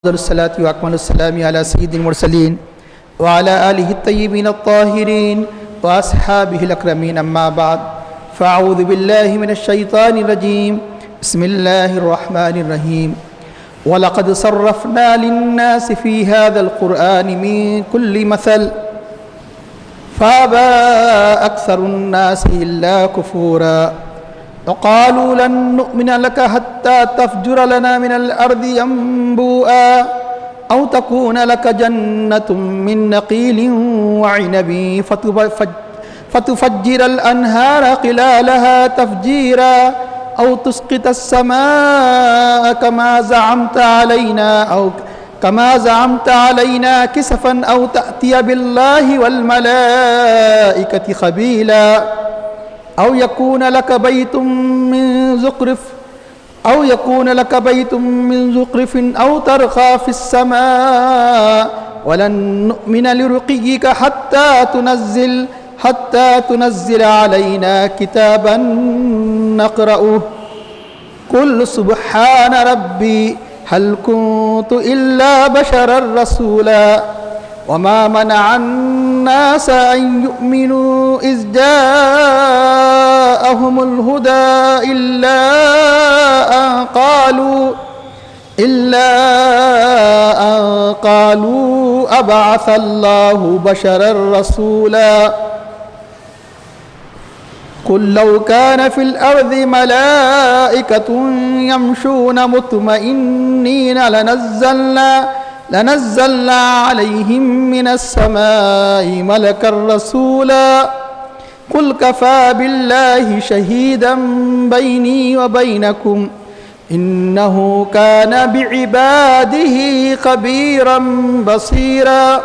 الصلاة وأكمل السلام على سيد المرسلين وعلى آله الطيبين الطاهرين وأصحابه الأكرمين أما بعد فأعوذ بالله من الشيطان الرجيم بسم الله الرحمن الرحيم ولقد صرفنا للناس في هذا القرآن من كل مثل فأبى أكثر الناس إلا كفورا وقالوا لن نؤمن لك حتى تفجر لنا من الأرض ينبوءا أو تكون لك جنة من نخيل وعنب فتفجر الأنهار خلالها تفجيرا أو تسقط السماء كما زعمت علينا كسفا أو تأتي بالله والملائكة خبيلا أو يكون لك بيت من زخرف أو ترقى في السماء ولن نؤمن لرقيك حتى تنزل علينا كتابا نقرأه قل سبحان ربي هل كنت إلا بشرا رسولا وما منع الناس أن يؤمنوا إذ جاءهم الهدى إلا أن قالوا أبعث الله بشرا رسولا قل لو كان في الأرض ملائكة يمشون مطمئنين لنزلنا عليهم من السماء ملكا رسولا قل كفى بالله شهيدا بيني وبينكم إنه كان بعباده خبيرا بصيرا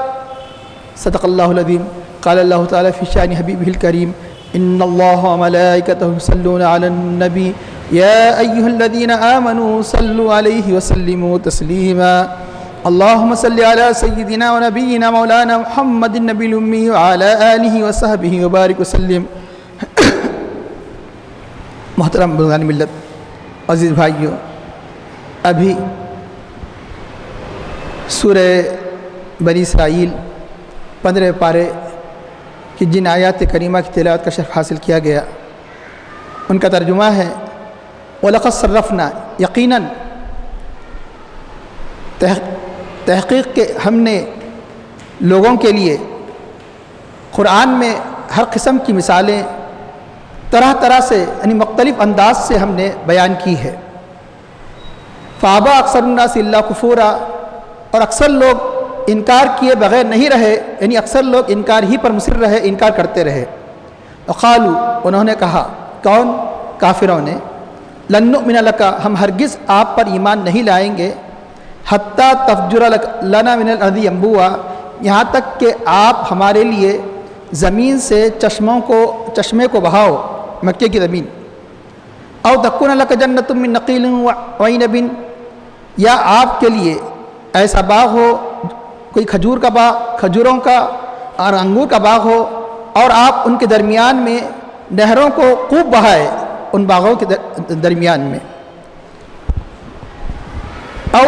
صدق الله العظيم. قال الله تعالى في شأن حبيبه الكريم إن الله وملائكته يصلون على النبي يا أيها الذين آمنوا صلوا عليه وسلموا تسليما اللهم صل على سيدنا ونبينا مولانا محمد النبي الأمي وعلى آله وصحبه وبارك وسلم. محترم بزرگان ملت، عزیز بھائیو، ابھی سورہ بنی اسرائیل 15 پارے کی جن آیات کریمہ کی تلاوت کا شرف حاصل کیا گیا، ان کا ترجمہ ہے وَلَقَدْ صَرَّفْنَا، یقیناً تحقیق کہ ہم نے لوگوں کے لیے قرآن میں ہر قسم کی مثالیں طرح طرح سے یعنی مختلف انداز سے ہم نے بیان کی ہے. فَأَبَى أَكْثَرُ النَّاسِ إِلَّا كُفُورًا، اور اکثر لوگ انکار کیے بغیر نہیں رہے، یعنی اکثر لوگ انکار ہی پر مصر رہے، انکار کرتے رہے. وقالوا، انہوں نے کہا، کون؟ کافروں نے، لن نؤمن لک، ہم ہرگز آپ پر ایمان نہیں لائیں گے، حتی تفجر لنا من الارض ینبوعا، یہاں تک کہ آپ ہمارے لیے زمین سے چشمے کو بہاؤ، مکے کی زمین. او تکون لک جنۃ من نخیل وعنب، یا آپ کے لیے ایسا باغ ہو، کوئی کھجور کا باغ، کھجوروں کا اور انگور کا باغ ہو، اور آپ ان کے درمیان میں نہروں کو خوب بہائے، ان باغوں کے درمیان میں. او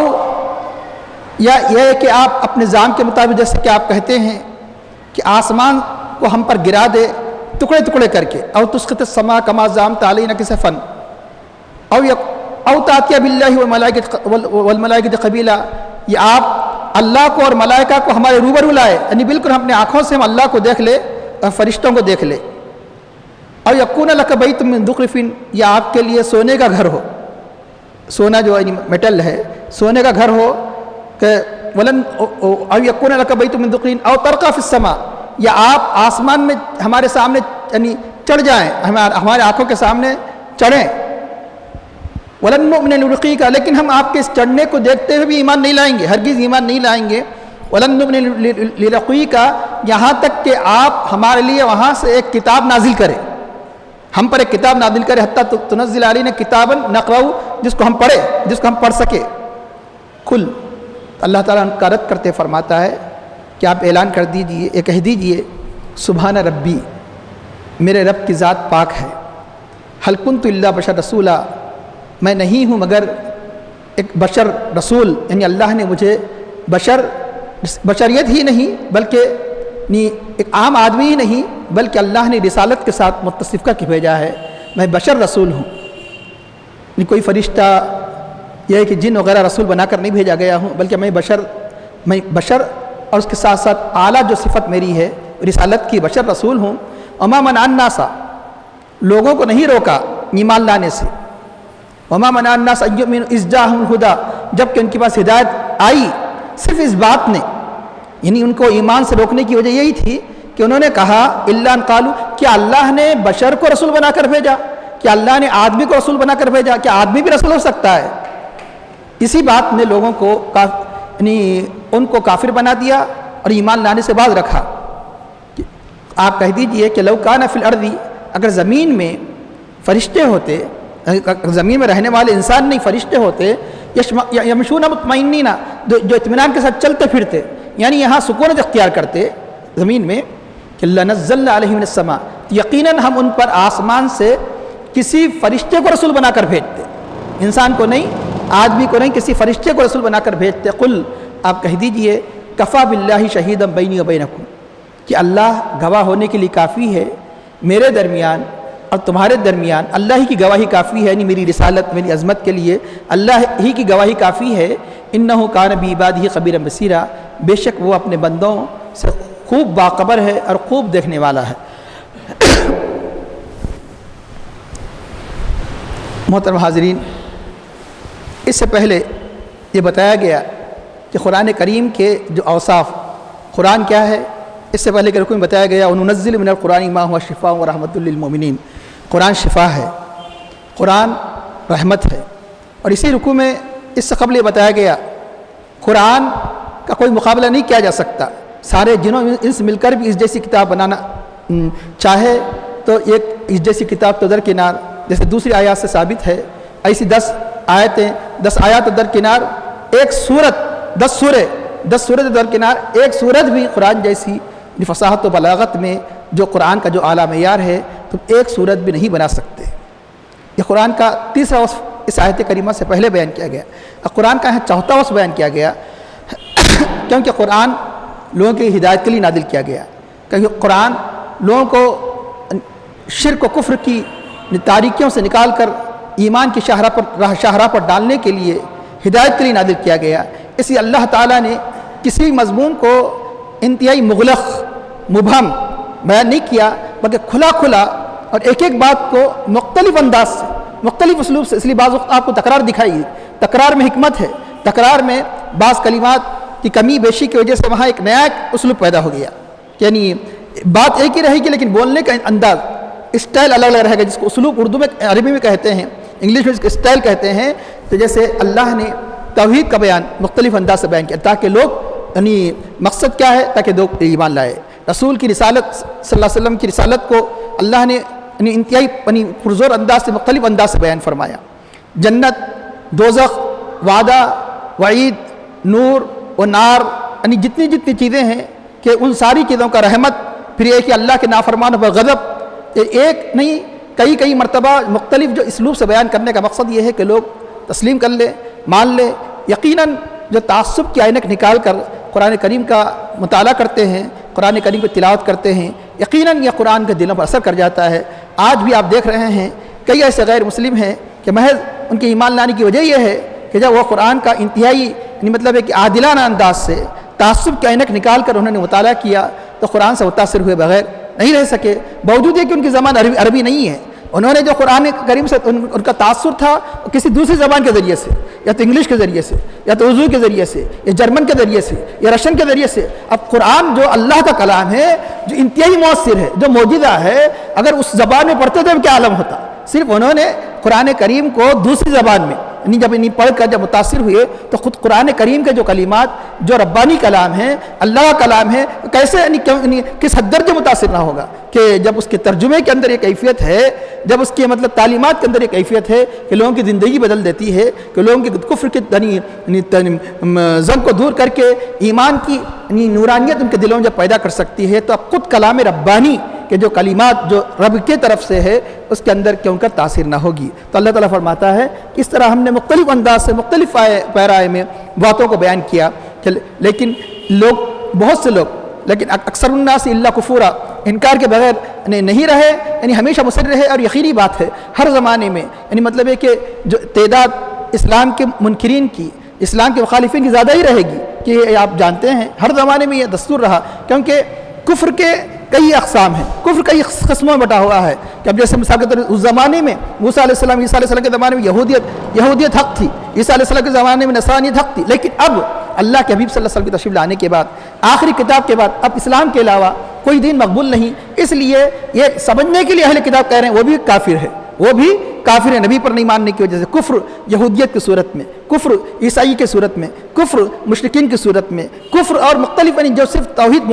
یا یہ ہے کہ آپ اپنے زعم کے مطابق، جیسے کہ آپ کہتے ہیں کہ آسمان کو ہم پر گرا دے ٹکڑے ٹکڑے کر کے، او تسقط السماء کما زعمت علینا کسفا، او تأتی باللہ والملائکۃ قبیلا، یہ آپ اللہ کو اور ملائکہ کو ہمارے روبرو لائے، یعنی بالکل ہم اپنے آنکھوں سے ہم اللہ کو دیکھ لے اور فرشتوں کو دیکھ لے. او یکون لک بیت من زخرف، یا آپ کے لیے سونے کا گھر ہو، سونا جو یعنی میٹل ہے، سونے کا گھر ہو، کہ او یکون لک بیت من زخرف او ترقی فی السماء، یا آپ آسمان میں ہمارے سامنے یعنی چڑھ جائیں، ہمارے آنکھوں کے سامنے چڑھیں. ولن نؤمن لرقیک، لیکن ہم آپ کے اس چڑھنے کو دیکھتے ہوئے بھی ایمان نہیں لائیں گے، ہرگز ایمان نہیں لائیں گے. ولن نؤمن لرقیک، یہاں تک کہ آپ ہمارے لیے وہاں سے ایک کتاب نازل کریں، ہم پر ایک کتاب نازل کرے، حتی تنزل علینا کتابا نقرأ، جس کو ہم پڑھ سکے. کل، اللہ تعالیٰ ان کا رد کرتے فرماتا ہے کہ آپ اعلان کر دیجئے، یہ کہہ دیجئے، سبحان ربی، میرے رب کی ذات پاک ہے، هل كنت الا بشر رسولا، میں نہیں ہوں مگر ایک بشر رسول یعنی اللہ نے مجھے بشریت ہی نہیں بلکہ ایک عام آدمی ہی نہیں بلکہ اللہ نے رسالت کے ساتھ متصف کر کے بھیجا ہے. میں بشر رسول ہوں، کوئی فرشتہ یہ ہے کہ جن وغیرہ رسول بنا کر نہیں بھیجا گیا ہوں، بلکہ میں بشر اور اس کے ساتھ ساتھ اعلیٰ جو صفت میری ہے رسالت کی، بشر رسول ہوں. وما منع الناس، لوگوں کو نہیں روکا ایمان لانے سے. وما منع الناس ان یؤمنوا اذ جاءهم الہدی، جب کہ ان کے پاس ہدایت آئی. صرف اس بات نے یعنی ان کو ایمان سے روکنے کی وجہ یہی تھی کہ انہوں نے کہا الا ان قالوا، کیا اللہ نے بشر کو رسول بنا کر بھیجا؟ کیا اللہ نے آدمی کو رسول بنا کر بھیجا؟ کیا آدمی بھی رسول ہو سکتا ہے؟ اسی بات نے لوگوں کو یعنی ان کو کافر بنا دیا اور ایمان لانے سے باز رکھا. آپ کہہ دیجئے کہ لو کان فی الارض، اگر زمین میں فرشتے ہوتے، زمین میں رہنے والے انسان نہیں فرشتے ہوتے، یمشون مطمئنین، جو اطمینان کے ساتھ چلتے پھرتے یعنی یہاں سکونت اختیار کرتے زمین میں، کہ لنزلنا علیہم من السماء، یقیناً ہم ان پر آسمان سے کسی فرشتے کو رسول بنا کر بھیجتے، انسان کو نہیں، آدمی کو نہیں، کسی فرشتے کو رسول بنا کر بھیجتے. قل، آپ کہہ دیجئے کفا باللہ شہیدا بینی و بینکم، کہ اللہ گواہ ہونے کے لیے کافی ہے میرے درمیان اور تمہارے درمیان. اللہ ہی کی گواہی کافی ہے، یعنی میری رسالت میری عظمت کے لیے اللہ ہی کی گواہی کافی ہے. انہ کان بعبادہ خبیرا بصیرا، بے شک وہ اپنے بندوں سے خوب باخبر ہے اور خوب دیکھنے والا ہے. محترم حاضرین، اس سے پہلے یہ بتایا گیا کہ قرآن کریم کے جو اوصاف، قرآن کیا ہے، اس سے پہلے کے رکوع میں بتایا گیا وَنُنَزِّلُ مِنَ الْقُرْآنِ مَا هُوَ شِفَاءٌ وَرَحْمَةٌ لِّلْمُؤْمِنِينَ، قرآن شفا ہے، قرآن رحمت ہے. اور اسی رکوع میں اس سے قبل یہ بتایا گیا قرآن کا کوئی مقابلہ نہیں کیا جا سکتا. سارے جنوں انس مل کر بھی اس جیسی کتاب بنانا چاہے تو ایک اس جیسی کتاب تو درکنار، جیسے دوسری آیات سے ثابت ہے، ایسی 10 آیتیں 10 آیات درکنار، ایک سورت 10 سورت درکنار، ایک سورت بھی قرآن جیسی فصاحت و بلاغت میں جو قرآن کا جو اعلیٰ معیار ہے تو ایک سورت بھی نہیں بنا سکتے. یہ قرآن کا تیسرا وصف اس آیت کریمہ سے پہلے بیان کیا گیا. قرآن کا چوتھا وصف بیان کیا گیا کیونکہ قرآن لوگوں کی ہدایت کے لیے نازل کیا گیا، کیونکہ قرآن لوگوں کو شرک و کفر کی تاریکیوں سے نکال کر ایمان کی شاہراہ پر ڈالنے کے لیے ہدایت کے لیے نازل کیا گیا. اس لیے اللہ تعالیٰ نے کسی مضمون کو انتہائی مغلق مبہم بیان نہیں کیا بلکہ کھلا اور ایک ایک بات کو مختلف انداز سے مختلف اسلوب سے. اس لیے بعض وقت آپ کو تکرار دکھائی، تکرار میں حکمت ہے، تکرار میں بعض کلمات کی کمی بیشی کی وجہ سے وہاں ایک نیا اسلوب پیدا ہو گیا، یعنی بات ایک ہی رہے گی لیکن بولنے کا انداز اسٹائل الگ الگ رہے گا، جس کو اسلوب اردو میں عربی میں کہتے ہیں، انگلش میں اس کو اسٹائل کہتے ہیں. تو جیسے اللہ نے توحید کا بیان مختلف انداز سے بیان کیا تاکہ لوگ یعنی مقصد کیا ہے، تاکہ لوگ ایمان لائے. رسول کی رسالت صلی اللہ علیہ وسلم کی رسالت کو اللہ نے انتہائی پرزور انداز سے مختلف انداز سے بیان فرمایا. جنت، دوزخ، وعدہ، وعید، نور و نار، یعنی جتنی چیزیں ہیں کہ ان ساری چیزوں کا رحمت، پھر یہ کہ اللہ کے نافرمانوں پر غضب، ایک نہیں کئی مرتبہ مختلف جو اسلوب سے بیان کرنے کا مقصد یہ ہے کہ لوگ تسلیم کر لیں، مان لیں. یقیناً جو تعصب کی عینک نکال کر قرآن کریم کا مطالعہ کرتے ہیں، قرآن کریم کی تلاوت کرتے ہیں، یقیناً یہ قرآن کے دلوں پر اثر کر جاتا ہے. آج بھی آپ دیکھ رہے ہیں کئی ایسے غیر مسلم ہیں کہ محض ان کے ایمان لانے کی وجہ یہ ہے کہ جب وہ قرآن کا انتہائی مطلب ہے کہ عادلانہ انداز سے تعصب کی عینک نکال کر انہوں نے مطالعہ کیا تو قرآن سے متاثر ہوئے بغیر نہیں رہ سکے، باوجود یہ کہ ان کی زبان عربی نہیں ہے. انہوں نے جو قرآن کریم سے ان کا تاثر تھا کسی دوسری زبان کے ذریعے سے، یا تو انگلش کے ذریعے سے، یا تو اردو کے ذریعے سے، یا جرمن کے ذریعے سے، یا رشین کے ذریعے سے. اب قرآن جو اللہ کا کلام ہے، جو انتہائی مؤثر ہے، جو معجزہ ہے، اگر اس زبان میں پڑھتے تو کیا عالم ہوتا. صرف انہوں نے قرآن کریم کو دوسری زبان میں یعنی جب انہیں پڑھ کر جب متاثر ہوئے تو خود قرآن کریم کے جو کلمات جو ربانی کلام ہیں، اللہ کا کلام ہے، کیسے کس حد درجے متاثر نہ ہوگا کہ جب اس کے ترجمے کے اندر یہ کیفیت ہے، جب اس کے مطلب تعلیمات کے اندر یہ کیفیت ہے کہ لوگوں کی زندگی بدل دیتی ہے، کہ لوگوں کی کفر کی زنگ کو دور کر کے ایمان کی نورانیت ان کے دلوں میں جب پیدا کر سکتی ہے. تو اب خود کلام ربانی کہ جو کلمات جو رب کی طرف سے ہے اس کے اندر کیوں کر تاثیر نہ ہوگی۔ تو اللہ تعالیٰ فرماتا ہے کہ اس طرح ہم نے مختلف انداز سے مختلف پیرائے میں باتوں کو بیان کیا، لیکن بہت سے لوگ لیکن اکثر الناس الا کفورا انکار کے بغیر نہیں رہے، یعنی ہمیشہ مصر رہے۔ اور یقینی بات ہے ہر زمانے میں، یعنی مطلب ہے کہ جو تعداد اسلام کے منکرین کی، اسلام کے مخالفین کی زیادہ ہی رہے گی، کہ آپ جانتے ہیں ہر زمانے میں یہ دستور رہا، کیونکہ کفر کے کئی اقسام ہیں، کفر کئی قسموں میں بٹا ہوا ہے۔ کہ اب جیسے مثال کے طور پر اس زمانے میں موسیٰ علیہ السلام، عیسیٰ علیہ السلام کے زمانے میں یہودیت حق تھی، عیسیٰ علیہ السلام کے زمانے میں نصرانیت حق تھی، لیکن اب اللہ کے حبیب صلی اللہ علیہ وسلم کی تشریف لانے کے بعد، آخری کتاب کے بعد، اب اسلام کے علاوہ کوئی دین مقبول نہیں۔ اس لیے یہ سمجھنے کے لیے اہل کتاب کہہ رہے ہیں وہ بھی کافر ہے، وہ بھی کافر ہے، نبی پر نہیں ماننے کی وجہ سے۔ کفر یہودیت کی صورت میں، کفر عیسائی کی صورت میں، کفر مشرکین کی صورت میں، کفر اور مختلف جو صرف توحید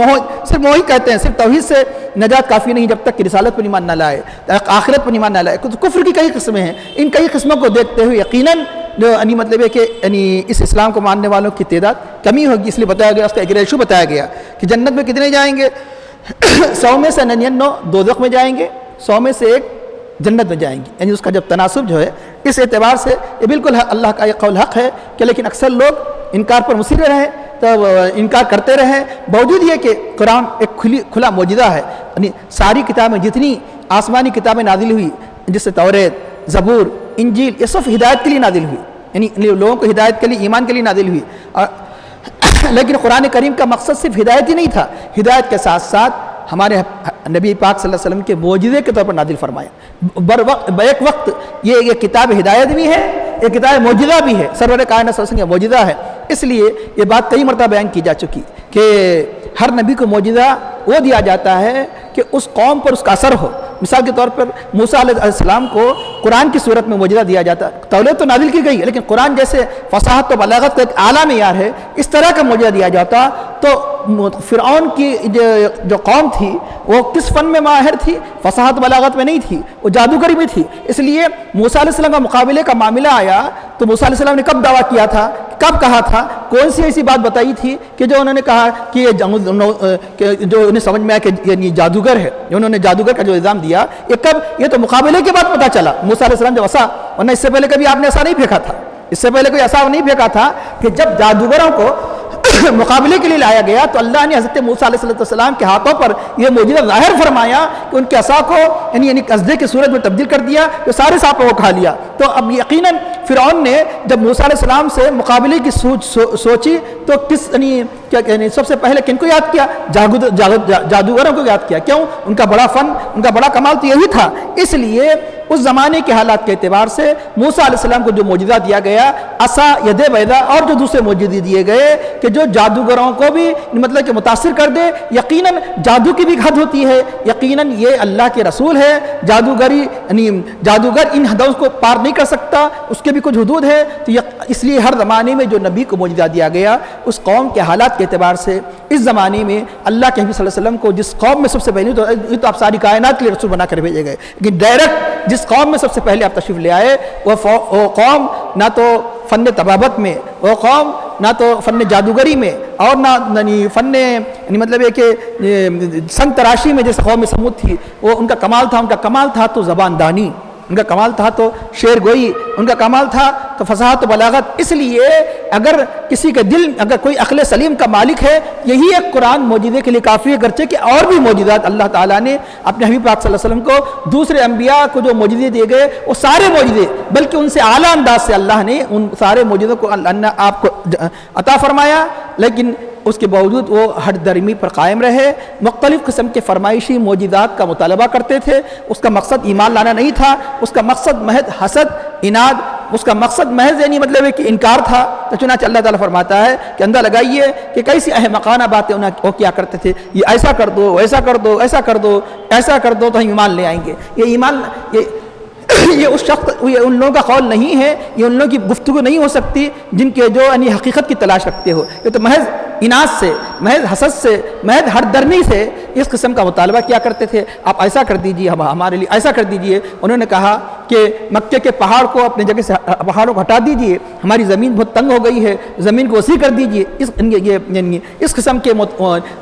صرف وہی کہتے ہیں، صرف توحید سے نجات کافی نہیں جب تک کہ رسالت پر ایمان نہ لائے، آخرت پر ایمان نہ لائے۔ کفر کی کئی قسمیں ہیں، ان کئی قسموں کو دیکھتے ہوئے یقیناً جو مطلب ہے کہ اس اسلام کو ماننے والوں کی تعداد کمی ہوگی۔ اس لیے بتایا گیا، اس کا ایک ریشو بتایا گیا کہ جنت میں کتنے جائیں گے، 100 میں سے 99 دوزخ میں جائیں گے، 100 میں سے 1 جنت میں جائیں گے، یعنی اس کا جب تناسب جو ہے اس اعتبار سے یہ بالکل اللہ کا یہ قول حق ہے کہ لیکن اکثر لوگ انکار پر مصر رہے، تو انکار کرتے رہے، باوجود یہ کہ قرآن ایک کھلا معجزہ ہے۔ یعنی ساری کتابیں جتنی آسمانی کتابیں نازل ہوئی، جس سے توریت، زبور، انجیل، یہ سب ہدایت کے لیے نازل ہوئی، یعنی لوگوں کو ہدایت کے لیے، ایمان کے لیے نازل ہوئی۔ لیکن قرآن کریم کا مقصد صرف ہدایت ہی نہیں تھا، ہدایت کے ساتھ ساتھ ہمارے نبی پاک صلی اللہ علیہ وسلم کے معجزے کے طور پر نازل فرمایا۔ ایک وقت یہ کتاب ہدایت بھی ہے، یہ کتاب معجزہ بھی ہے، سرور کائنات صلی اللہ علیہ وسلم کا معجزہ ہے۔ اس لیے یہ بات کئی مرتبہ بیان کی جا چکی کہ ہر نبی کو معجزہ وہ دیا جاتا ہے کہ اس قوم پر اس کا اثر ہو۔ مثال کے طور پر موسیٰ علیہ السلام کو قرآن کی صورت میں معجزہ دیا جاتا ہے، توریت تو نازل کی گئی ہے لیکن قرآن جیسے فصاحت و بلاغت کا ایک اعلیٰ معیار ہے، اس طرح کا معجزہ دیا جاتا تو فرعون کی جو قوم تھی وہ کس فن میں ماہر تھی؟ فصاحت بلاغت میں نہیں تھی، وہ جادوگری میں تھی۔ اس لیے موسیٰ علیہ السلام کا مقابلے کا معاملہ آیا تو موسیٰ علیہ السلام نے کب دعویٰ کیا تھا، کب کہا تھا، کون سی ایسی بات بتائی تھی کہ جو انہوں نے کہا کہ یہ جو انہیں سمجھ میں آیا کہ یعنی جادوگر ہے، انہوں نے جادوگر کا جو الزام دیا، یہ کب؟ یہ تو مقابلے کے بعد پتہ چلا موسیٰ علیہ السلام جب عصا، ورنہ اس سے پہلے کبھی آپ نے عصا نہیں پھینکا تھا، اس سے پہلے کوئی عصا نہیں پھینکا تھا۔ کہ جب جادوگروں کو مقابلے کے لیے لایا گیا تو اللہ نے حضرت موسیٰ علیہ السلام کے ہاتھوں پر یہ معجزہ ظاہر فرمایا کہ ان کے عصا کو یعنی قصدے کی صورت میں تبدیل کر دیا، تو سارے سانپ کو کھا لیا۔ تو اب یقیناً فرعون نے جب موسیٰ علیہ السلام سے مقابلے کی سوچی تو کس یعنی سب سے پہلے کن کو یاد کیا؟ جادوگروں کو یاد کیا۔ کیوں؟ ان کا بڑا فن، ان کا بڑا کمال تو یہی تھا۔ اس لیے اس زمانے کے حالات کے اعتبار سے موسیٰ علیہ السلام کو جو معجزہ دیا گیا، عصا، ید بیضاء، اور جو دوسرے معجزے دیے گئے کہ جو جادوگروں کو بھی مطلب کہ متاثر کر دے، یقیناً جادو کی بھی حد ہوتی ہے، یقیناً یہ اللہ کے رسول ہے، جادوگری یعنی جادوگر ان حدوں کو پار نہیں کر سکتا، اس کے بھی کچھ حدود ہے۔ تو اس لیے ہر زمانے میں جو نبی کو معجزہ دیا گیا اس قوم کے حالات کے اعتبار سے اس زمانے میں اللہ کے حبیب صلی اللہ علیہ وسلم کو جس قوم میں سب سے پہلے تو آپ ساری کائنات کے لیے رسول بنا کر بھیجے گئے، لیکن ڈائریکٹ جس قوم میں سب سے پہلے آپ تشریف لے آئے وہ قوم نہ تو فن طبابت میں، وہ قوم نہ تو فن جادوگری میں، اور نہ فن یعنی مطلب ہے کہ سنگ تراشی میں جیسے قوم سمود تھی، وہ ان کا کمال تھا تو زبان دانی، ان کا کمال تھا تو شعر گوئی، ان کا کمال تھا تو فصاحت و بلاغت۔ اس لیے اگر کسی کے دل اگر کوئی عقل سلیم کا مالک ہے، یہی ایک قرآن معجزے کے لیے کافی ہے، گرچہ کہ اور بھی معجزات اللہ تعالیٰ نے اپنے حبیب پاک صلی اللہ علیہ وسلم کو دوسرے انبیاء کو جو معجزے دیے گئے وہ سارے معجزے، بلکہ ان سے اعلیٰ انداز سے اللہ نے ان سارے معجزوں کو اللہ نے آپ کو عطا فرمایا، لیکن اس کے باوجود وہ ہر درمی پر قائم رہے، مختلف قسم کے فرمائشی معجزات کا مطالبہ کرتے تھے۔ اس کا مقصد ایمان لانا نہیں تھا، اس کا مقصد محض حسد، اناد، اس کا مقصد محض یعنی مطلب ہے کہ انکار تھا۔ تو چنانچہ اللہ تعالیٰ فرماتا ہے کہ اندازہ لگائیے کہ کیسی احمقانہ باتیں وہ کیا کرتے تھے، یہ ایسا کر دو، ایسا کر دو، ایسا کر دو، ایسا کر دو تو ہم ایمان لے آئیں گے۔ یہ ایمان یہ اس شخص، یہ ان لوگوں کا قول نہیں ہے، یہ ان لوگوں کی گفتگو نہیں ہو سکتی جن کے جو یعنی حقیقت کی تلاش رکھتے ہو، یہ تو محض اناد سے، محض حسد سے، محض ہر درمی سے اس قسم کا مطالبہ کیا کرتے تھے۔ آپ ایسا کر دیجئے، ہمارے لیے ایسا کر دیجئے۔ انہوں نے کہا کہ مکے کے پہاڑ کو اپنے جگہ سے پہاڑوں کو ہٹا دیجئے، ہماری زمین بہت تنگ ہو گئی ہے، زمین کو وسیع کر دیجئے۔ اس قسم کے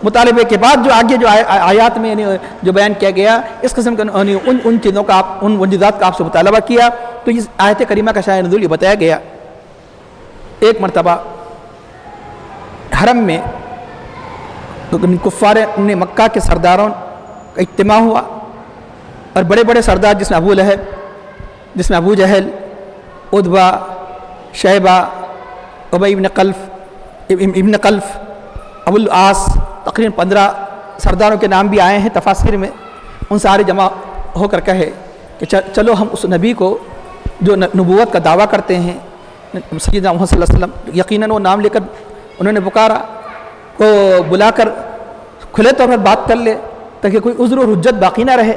مطالبے کے بعد جو آگے جو آیات میں جو بیان کیا گیا، اس قسم کے ان چیزوں کا ان وجودات کا آپ سے مطالبہ کیا، تو اس آیت کریمہ کا شاہ نزول یہ بتایا گیا۔ ایک مرتبہ حرم میں کفار نے مکہ کے سرداروں کا اجتماع ہوا، اور بڑے بڑے سردار جس میں ابو لہب، جس میں ابو جہل، عتبہ، شیبہ، ابی ابن قلف، ابو العاص، تقریباً 15 سرداروں کے نام بھی آئے ہیں تفاسیر میں، ان سارے جمع ہو کر کہے کہ چلو ہم اس نبی کو جو نبوت کا دعویٰ کرتے ہیں، سیدنا محمد صلی اللہ علیہ وسلم، یقیناً وہ نام لے کر انہوں نے پکارا، کو بلا کر کھلے طور پر بات کر لے تاکہ کوئی عذر و حجت باقی نہ رہے۔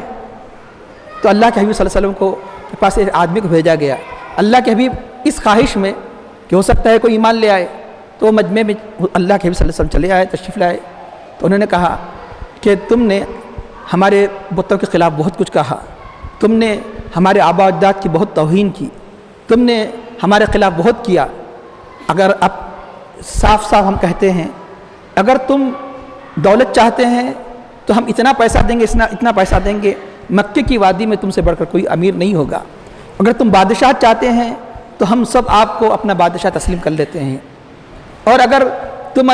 تو اللہ کے حبیب صلی اللہ علیہ وسلم کے پاس ایک آدمی کو بھیجا گیا۔ اللہ کے حبیب اس خواہش میں کہ ہو سکتا ہے کوئی ایمان لے آئے، تو وہ مجمع میں اللہ کے حبیب صلی اللہ علیہ وسلم چلے آئے، تشریف لائے، تو انہوں نے کہا کہ تم نے ہمارے بتوں کے خلاف بہت کچھ کہا، تم نے ہمارے آبا اجداد کی بہت توہین کی، تم نے ہمارے خلاف بہت کیا۔ اگر اب صاف صاف ہم کہتے ہیں، اگر تم دولت چاہتے ہیں تو ہم اتنا پیسہ دیں گے، اتنا پیسہ دیں گے، مکے کی وادی میں تم سے بڑھ کر کوئی امیر نہیں ہوگا۔ اگر تم بادشاہ چاہتے ہیں تو ہم سب آپ کو اپنا بادشاہ تسلیم کر لیتے ہیں، اور اگر تم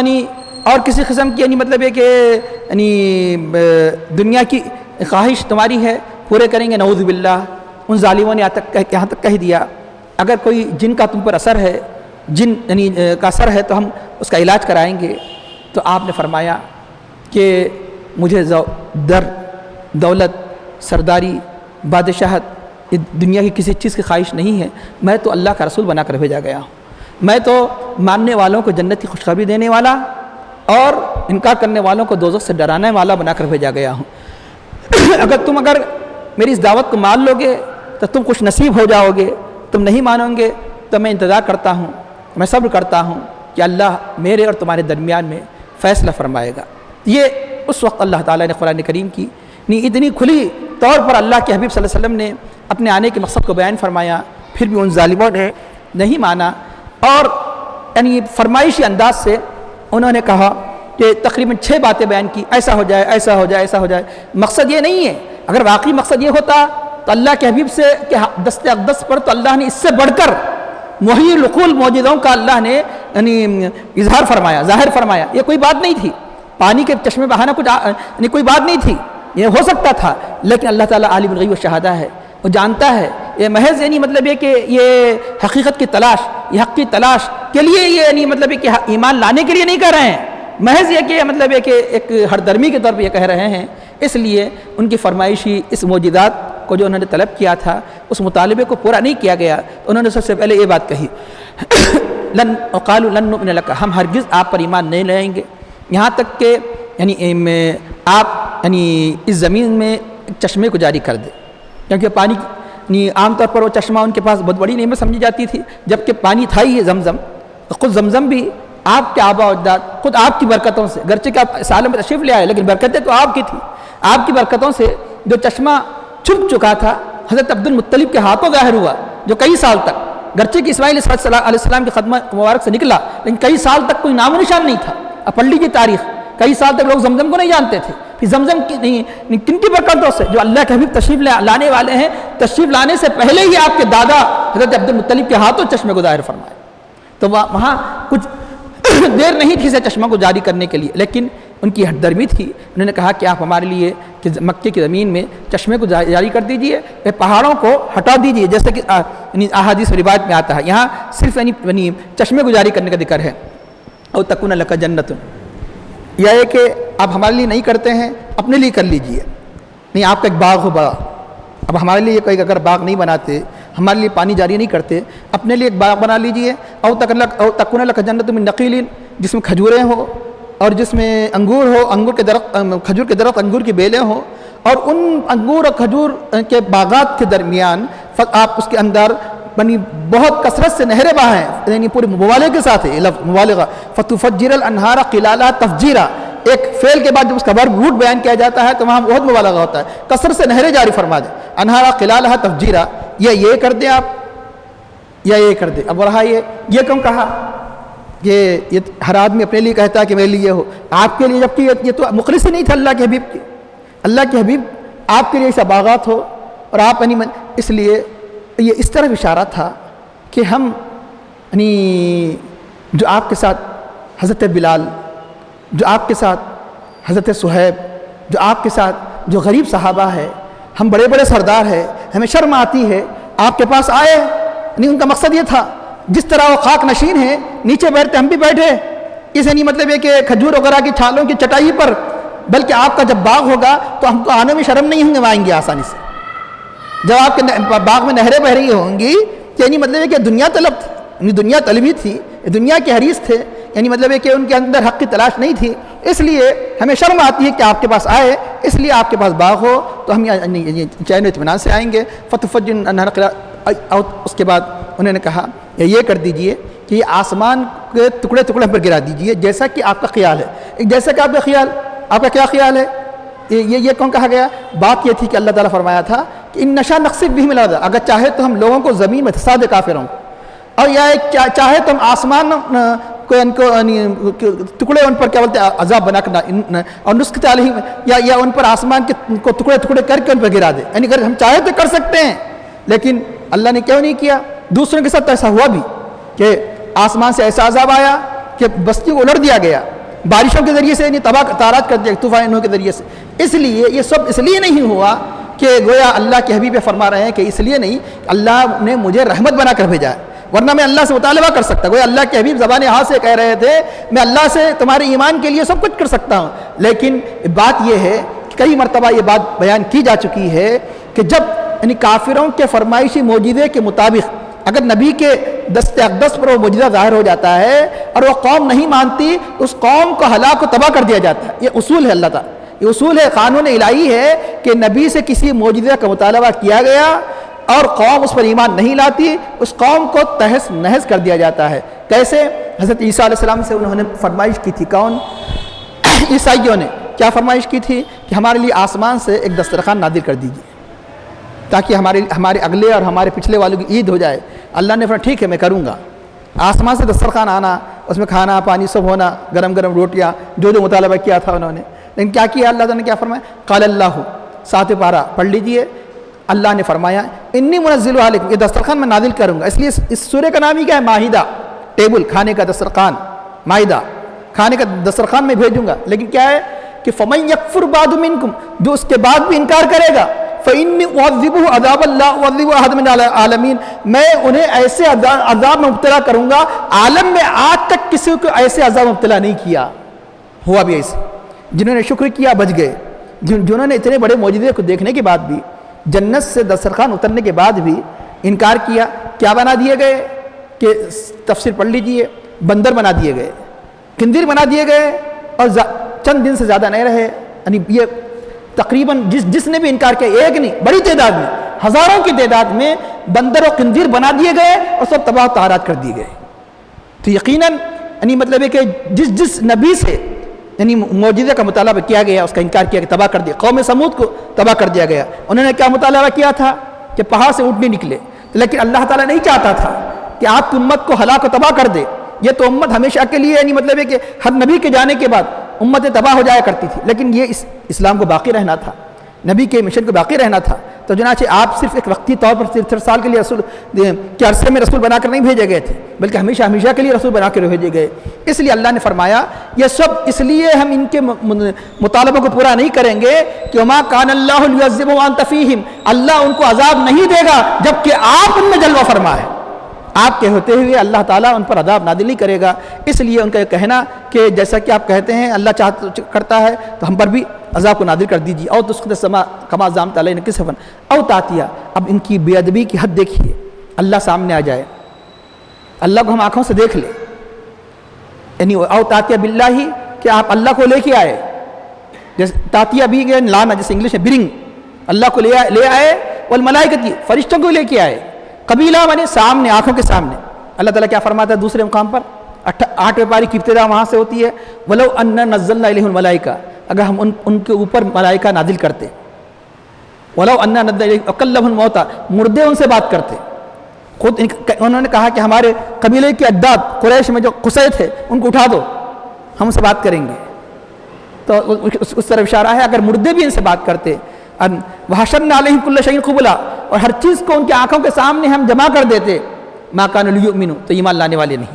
اور کسی قسم کی مطلب ہے کہ دنیا کی خواہش تمہاری ہے، پورے کریں گے۔ نعوذ باللہ، ان ظالموں نے یہاں تک کہہ دیا اگر کوئی جن کا تم پر اثر ہے، جن کا اثر ہے تو ہم اس کا علاج کرائیں گے۔ تو آپ نے فرمایا کہ مجھے دولت، سرداری، بادشاہت، دنیا کی کسی چیز کی خواہش نہیں ہے، میں تو اللہ کا رسول بنا کر بھیجا گیا ہوں، میں تو ماننے والوں کو جنت کی خوشخبری دینے والا اور انکار کرنے والوں کو دوزخ سے ڈرانے والا بنا کر بھیجا گیا ہوں۔ اگر میری اس دعوت کو مان لو گے تو تم خوش نصیب ہو جاؤ گے، تم نہیں مانو گے تو میں انتظار کرتا ہوں، میں صبر کرتا ہوں کہ اللہ میرے اور تمہارے درمیان میں فیصلہ فرمائے گا۔ یہ اس وقت اللہ تعالیٰ نے قرآن کریم کی اتنی کھلی طور پر اللہ کے حبیب صلی اللہ علیہ وسلم نے اپنے آنے کے مقصد کو بیان فرمایا، پھر بھی ان ظالموں نے نہیں مانا، اور فرمائشی انداز سے انہوں نے کہا کہ تقریباً 6 باتیں بیان کی، ایسا ہو جائے، ایسا ہو جائے، ایسا ہو جائے۔ مقصد یہ نہیں ہے، اگر واقعی مقصد یہ ہوتا تو اللہ کے حبیب سے کہ دست اقدس پر تو اللہ نے اس سے بڑھ کر محیی العقول معجزوں کا اللہ نے اظہار فرمایا، ظاہر فرمایا۔ یہ کوئی بات نہیں تھی، پانی کے چشمے بہانا کوئی بات نہیں تھی، یہ ہو سکتا تھا، لیکن اللہ تعالیٰ عالم الغیب والشہادہ ہے، وہ جانتا ہے۔ یہ محض مطلب یہ کہ یہ حقیقت کی تلاش، یہ حق کی تلاش کے لیے یہ مطلب کہ ایمان لانے کے لیے نہیں کہہ رہے ہیں، محض یہ کہ مطلب کہ ایک ہردرمی کے طور پہ یہ کہہ رہے ہیں۔ اس لیے ان کی فرمائشی اس معجزات کو جو انہوں نے طلب کیا تھا، اس مطالبے کو پورا نہیں کیا گیا، تو انہوں نے سب سے پہلے یہ بات کہی وقالوا لن نؤمن لك، ہم ہرگز آپ پر ایمان نہیں لائیں گے، یہاں تک کہ آپ اس زمین میں ایک چشمے کو جاری کر دیں، کیونکہ پانی عام طور پر وہ چشمہ ان کے پاس بہت بڑی نعمت سمجھی جاتی تھی، جبکہ پانی تھا ہی زمزم، تو خود زمزم بھی آپ کے آبا و اجداد خود آپ کی برکتوں سے، گرچہ کہ آپ اس عالم میں تشریف لے آئے لیکن برکتیں تو آپ کی تھی، آپ کی برکتوں سے جو چشمہ چھپ چکا تھا حضرت عبد المطلب کے ہاتھوں ظاہر ہوا، جو کئی سال تک، گرچہ کہ اسماعیل علیہ السلام کی خدمہ مبارک سے نکلا، لیکن کئی سال تک کوئی نام و نشان نہیں تھا۔ اب پڑھ لیجیے تاریخ، کئی سال تک لوگ زمزم کو نہیں جانتے تھے، پھر زمزم کن کی برکتوں سے، جو اللہ کے حبیب تشریف لانے والے ہیں، تشریف لانے سے پہلے ہی آپ کے دادا حضرت عبد المطلب کے ہاتھوں چشمے کو ظاہر فرمائے، تو وہاں کچھ دیر نہیں تھی اسے چشمہ کو جاری کرنے کے لیے، لیکن ان کی ہٹ درمی تھی، انہوں نے کہا کہ آپ ہمارے لیے کہ مکے کی زمین میں چشمے کو جاری کر دیجئے، پہاڑوں کو ہٹا دیجئے، جیسے کہ احادیث و روایت میں آتا ہے، یہاں صرف چشمے کو جاری کرنے کا ذکر ہے۔ او تکون لک جنت، یا یہ کہ آپ ہمارے لیے نہیں کرتے ہیں، اپنے لیے کر لیجئے، نہیں آپ کا ایک باغ ہو بڑا، اب ہمارے لیے کوئی اگر باغ نہیں بناتے، ہمارے لیے پانی جاری نہیں کرتے، اپنے لیے ایک باغ بنا لیجئے۔ او تکون لک جنت من نخیل، جس میں کھجوریں ہوں اور جس میں انگور ہو، انگور کے درخت، کھجور کے درخت، انگور کی بیلیں ہوں، اور ان انگور اور کھجور کے باغات کے درمیان آپ اس کے اندر بہت کثرت سے نہریں بہائیں، یعنی پورے مبالغے کے ساتھ ہے لفظ مبالغہ، فتفجر الانہار خلالہا تفجیرا، ایک فعل کے بعد جب اس کا ورب روٹ بیان کیا جاتا ہے تو وہاں بہت مبالغہ ہوتا ہے، کثرت سے نہریں جاری فرما دیں، انہارا خلالہا تفجیرا، یا یہ کر دیں آپ یا یہ کر دیں. اب رہا یہ کیوں کہا یہ ہر آدمی اپنے لیے کہتا ہے کہ میرے لیے یہ ہو, آپ کے لیے جبکہ یہ تو مخلص ہی نہیں تھا اللہ کے حبیب کے. اللہ کے حبیب آپ کے لیے ایسا باغات ہو اور آپ اس لیے یہ اس طرح اشارہ تھا کہ ہم جو آپ کے ساتھ حضرت بلال, جو آپ کے ساتھ حضرت صہیب, جو آپ کے ساتھ جو غریب صحابہ ہے, ہم بڑے بڑے سردار ہیں, ہمیں شرم آتی ہے آپ کے پاس آئے. ان کا مقصد یہ تھا جس طرح وہ خاک نشین ہیں نیچے بیٹھتے ہم بھی بیٹھے, اسے نہیں مطلب یہ کہ کھجور وغیرہ کی چھالوں کی چٹائی پر, بلکہ آپ کا جب باغ ہوگا تو ہم کو آنے میں شرم نہیں ہوں گے, آئیں گے آسانی سے. جب آپ کے باغ میں نہریں بہ رہی ہوں گی یعنی مطلب ہے کہ دنیا طلب تھی, دنیا طلبی تھی, دنیا کے حریص تھے, یعنی مطلب ہے کہ ان کے اندر حق کی تلاش نہیں تھی. اس لیے ہمیں شرم آتی ہے کہ آپ کے پاس آئے, اس لیے آپ کے پاس باغ ہو تو ہم چین و اطمینان سے آئیں گے. اور اس کے بعد انہوں نے کہا یہ کر دیجئے کہ یہ آسمان کے ٹکڑے ٹکڑے پر گرا دیجئے جیسا کہ آپ کا خیال ہے. جیسا کہ آپ کا کیا خیال ہے, یہ کون کہا گیا؟ بات یہ تھی کہ اللہ تعالیٰ فرمایا تھا کہ ان نشا نقصف بھی ملا, اگر چاہے تو ہم لوگوں کو زمین میں دھسا دے کافروں کو, اور یا چاہے تو ہم آسمان کو ان کو ٹکڑے ان پر کیا بولتے ہیں عذاب بنا کر اور نسخت علیہم یا ان پر آسمان کے کو ٹکڑے ٹکڑے کر کے ان پر گرا دے. یعنی اگر ہم چاہے تو کر سکتے ہیں, لیکن اللہ نے کیوں نہیں کیا؟ دوسروں کے ساتھ ایسا ہوا بھی کہ آسمان سے ایسا عذاب آیا کہ بستی کو الٹ دیا گیا, بارشوں کے ذریعے سے یعنی تباہ تارات کر دیا طوفانوں کے ذریعے سے. اس لیے یہ سب اس لیے نہیں ہوا کہ گویا اللہ کے حبیب فرما رہے ہیں کہ اس لیے نہیں, اللہ نے مجھے رحمت بنا کر بھیجا ہے, ورنہ میں اللہ سے مطالبہ کر سکتا. گویا اللہ کے حبیب زبان ہاتھ سے کہہ رہے تھے میں اللہ سے تمہارے ایمان کے لیے سب کچھ کر سکتا ہوں. لیکن بات یہ ہے کہ کئی مرتبہ یہ بات بیان کی جا چکی ہے کہ جب یعنی کافروں کے فرمائشی معجزے کے مطابق اگر نبی کے دست اقدس پر وہ معجزہ ظاہر ہو جاتا ہے اور وہ قوم نہیں مانتی, اس قوم کو ہلاک و تباہ کر دیا جاتا ہے. یہ اصول ہے اللہ تعالیٰ, یہ اصول ہے, قانون الہی ہے کہ نبی سے کسی معجزے کا مطالبہ کیا گیا اور قوم اس پر ایمان نہیں لاتی, اس قوم کو تہس نہس کر دیا جاتا ہے. کیسے؟ حضرت عیسیٰ علیہ السلام سے انہوں نے فرمائش کی تھی. کون؟ عیسائیوں نے کیا فرمائش کی تھی کہ ہمارے لیے آسمان سے ایک دسترخوان نازل کر دیجیے تاکہ ہمارے اگلے اور ہمارے پچھلے والوں کی عید ہو جائے. اللہ نے فرمایا ٹھیک ہے میں کروں گا. آسمان سے دسترخوان آنا, اس میں کھانا پانی سب ہونا, گرم گرم روٹیاں, جو مطالبہ کیا تھا انہوں نے. لیکن کیا کیا اللہ تعالیٰ نے؟ کیا فرمایا؟ قال اللہ 7 پارہ پڑھ لیجئے. اللہ نے فرمایا انی منزل علیکم, یہ دسترخوان میں نازل کروں گا. اس لیے اس سورہ کا نام ہی کیا ہے؟ مائدہ, ٹیبل, کھانے کا دسترخوان. مائدہ کھانے کا دسترخوان میں بھیجوں گا. لیکن کیا ہے کہ فمن یکفر بعد منکم, جو اس کے بعد بھی انکار کرے گا, فإنی اعذبہ عذاب اللہ اعذب احد من العالمین, میں انہیں ایسے عذاب میں مبتلا کروں گا عالم میں آج تک کسی کو ایسے عذاب میں مبتلا نہیں کیا. ہوا بھی ایسے, جنہوں نے شکر کیا بچ گئے, جنہوں نے اتنے بڑے معجزے کو دیکھنے کے بعد بھی, جنت سے دسترخوان اترنے کے بعد بھی انکار کیا. کیا بنا دیے گئے کہ تفسیر پڑھ لیجئے, بندر بنا دیے گئے, خنزیر بنا دیے گئے, اور چند دن سے زیادہ نہیں رہے. یعنی یہ تقریباً جس نے بھی انکار کیا, ایک نہیں بڑی تعداد میں, ہزاروں کی تعداد میں بندر و خنزیر بنا دیے گئے اور سب تباہ و تحرات کر دیے گئے. تو یقیناً یعنی مطلب ہے کہ جس نبی سے یعنی معجزے کا مطالبہ کیا گیا اس کا انکار کیا کہ تباہ کر دیا. قوم سمود کو تباہ کر دیا گیا. انہوں نے کیا مطالبہ کیا تھا کہ پہاڑ سے اونٹنی نکلے, لیکن اللہ تعالیٰ نہیں چاہتا تھا کہ آپ کی امت کو ہلاک و تباہ کر دے. یہ تو امت ہمیشہ کے لیے یعنی مطلب ہے کہ ہر نبی کے جانے کے بعد امتیں تباہ ہو جایا کرتی تھی, لیکن یہ اسلام کو باقی رہنا تھا, نبی کے مشن کو باقی رہنا تھا. تو چنانچہ آپ صرف ایک وقتی طور پر 63 سال کے لیے رسول کے عرصے میں رسول بنا کر نہیں بھیجے گئے تھے, بلکہ ہمیشہ کے لیے رسول بنا کر بھیجے گئے. اس لیے اللہ نے فرمایا یہ سب اس لیے ہم ان کے مطالبہ کو پورا نہیں کریں گے کہ وما کان اللہ لیعذبهم وانت فیہم, اللہ ان کو عذاب نہیں دے گا جبکہ آپ ان میں جلوہ فرما ہے. آپ کے ہوتے ہوئے اللہ تعالیٰ ان پر عذاب نازل نہیں کرے گا. اس لیے ان کا یہ کہنا کہ جیسا کہ آپ کہتے ہیں اللہ کرتا ہے تو ہم پر بھی عذاب کو نازل کر دیجیے. اور تسقط السماء کما زعمت علینا کسفا او تاتیا, اب ان کی بے ادبی کی حد دیکھیے. اللہ سامنے آ جائے, اللہ کو ہم آنکھوں سے دیکھ لیں, یعنی او تاتیا باللہ کہ آپ اللہ کو لے کے آئے, جیسے تاتیا بھی لانا, جیسے انگلش میں برنگ, اللہ کو لے آئے, والملائکتی فرشتوں کو لے کے آئے. قبیلہ مانے سامنے, آنکھوں کے سامنے. اللہ تعالیٰ کیا فرماتا ہے دوسرے مقام پر, 8ویں پاری کی ابتدا وہاں سے ہوتی ہے, ولو ان نزلنا الیہم الملائکہ, اگر ہم ان کے اوپر ملائکہ نازل کرتے. وَلَوْ أَنَّا نَزَّلْنَا إِلَيْهِمْ وَكَلَّمَهُمُ الْمَوْتَى، مردے ان سے بات کرتے. خود انہوں نے کہا کہ ہمارے قبیلے کے اجداد قریش میں جو قصے تھے ان کو اٹھا دو، ہم ان سے بات کریں گے. تو اس طرف اشارہ ہے اگر مردے بھی ان سے بات کرتے. وَحَشَرْنَا عَلَيْهِمْ كُلَّ شَيْءٍ قُبُلًا، اور ہر چیز کو ان کی آنکھوں کے سامنے ہم جمع کر دیتے. مَا كَانُوا لِيُؤْمِنُوا، تو ایمان لانے والے نہیں.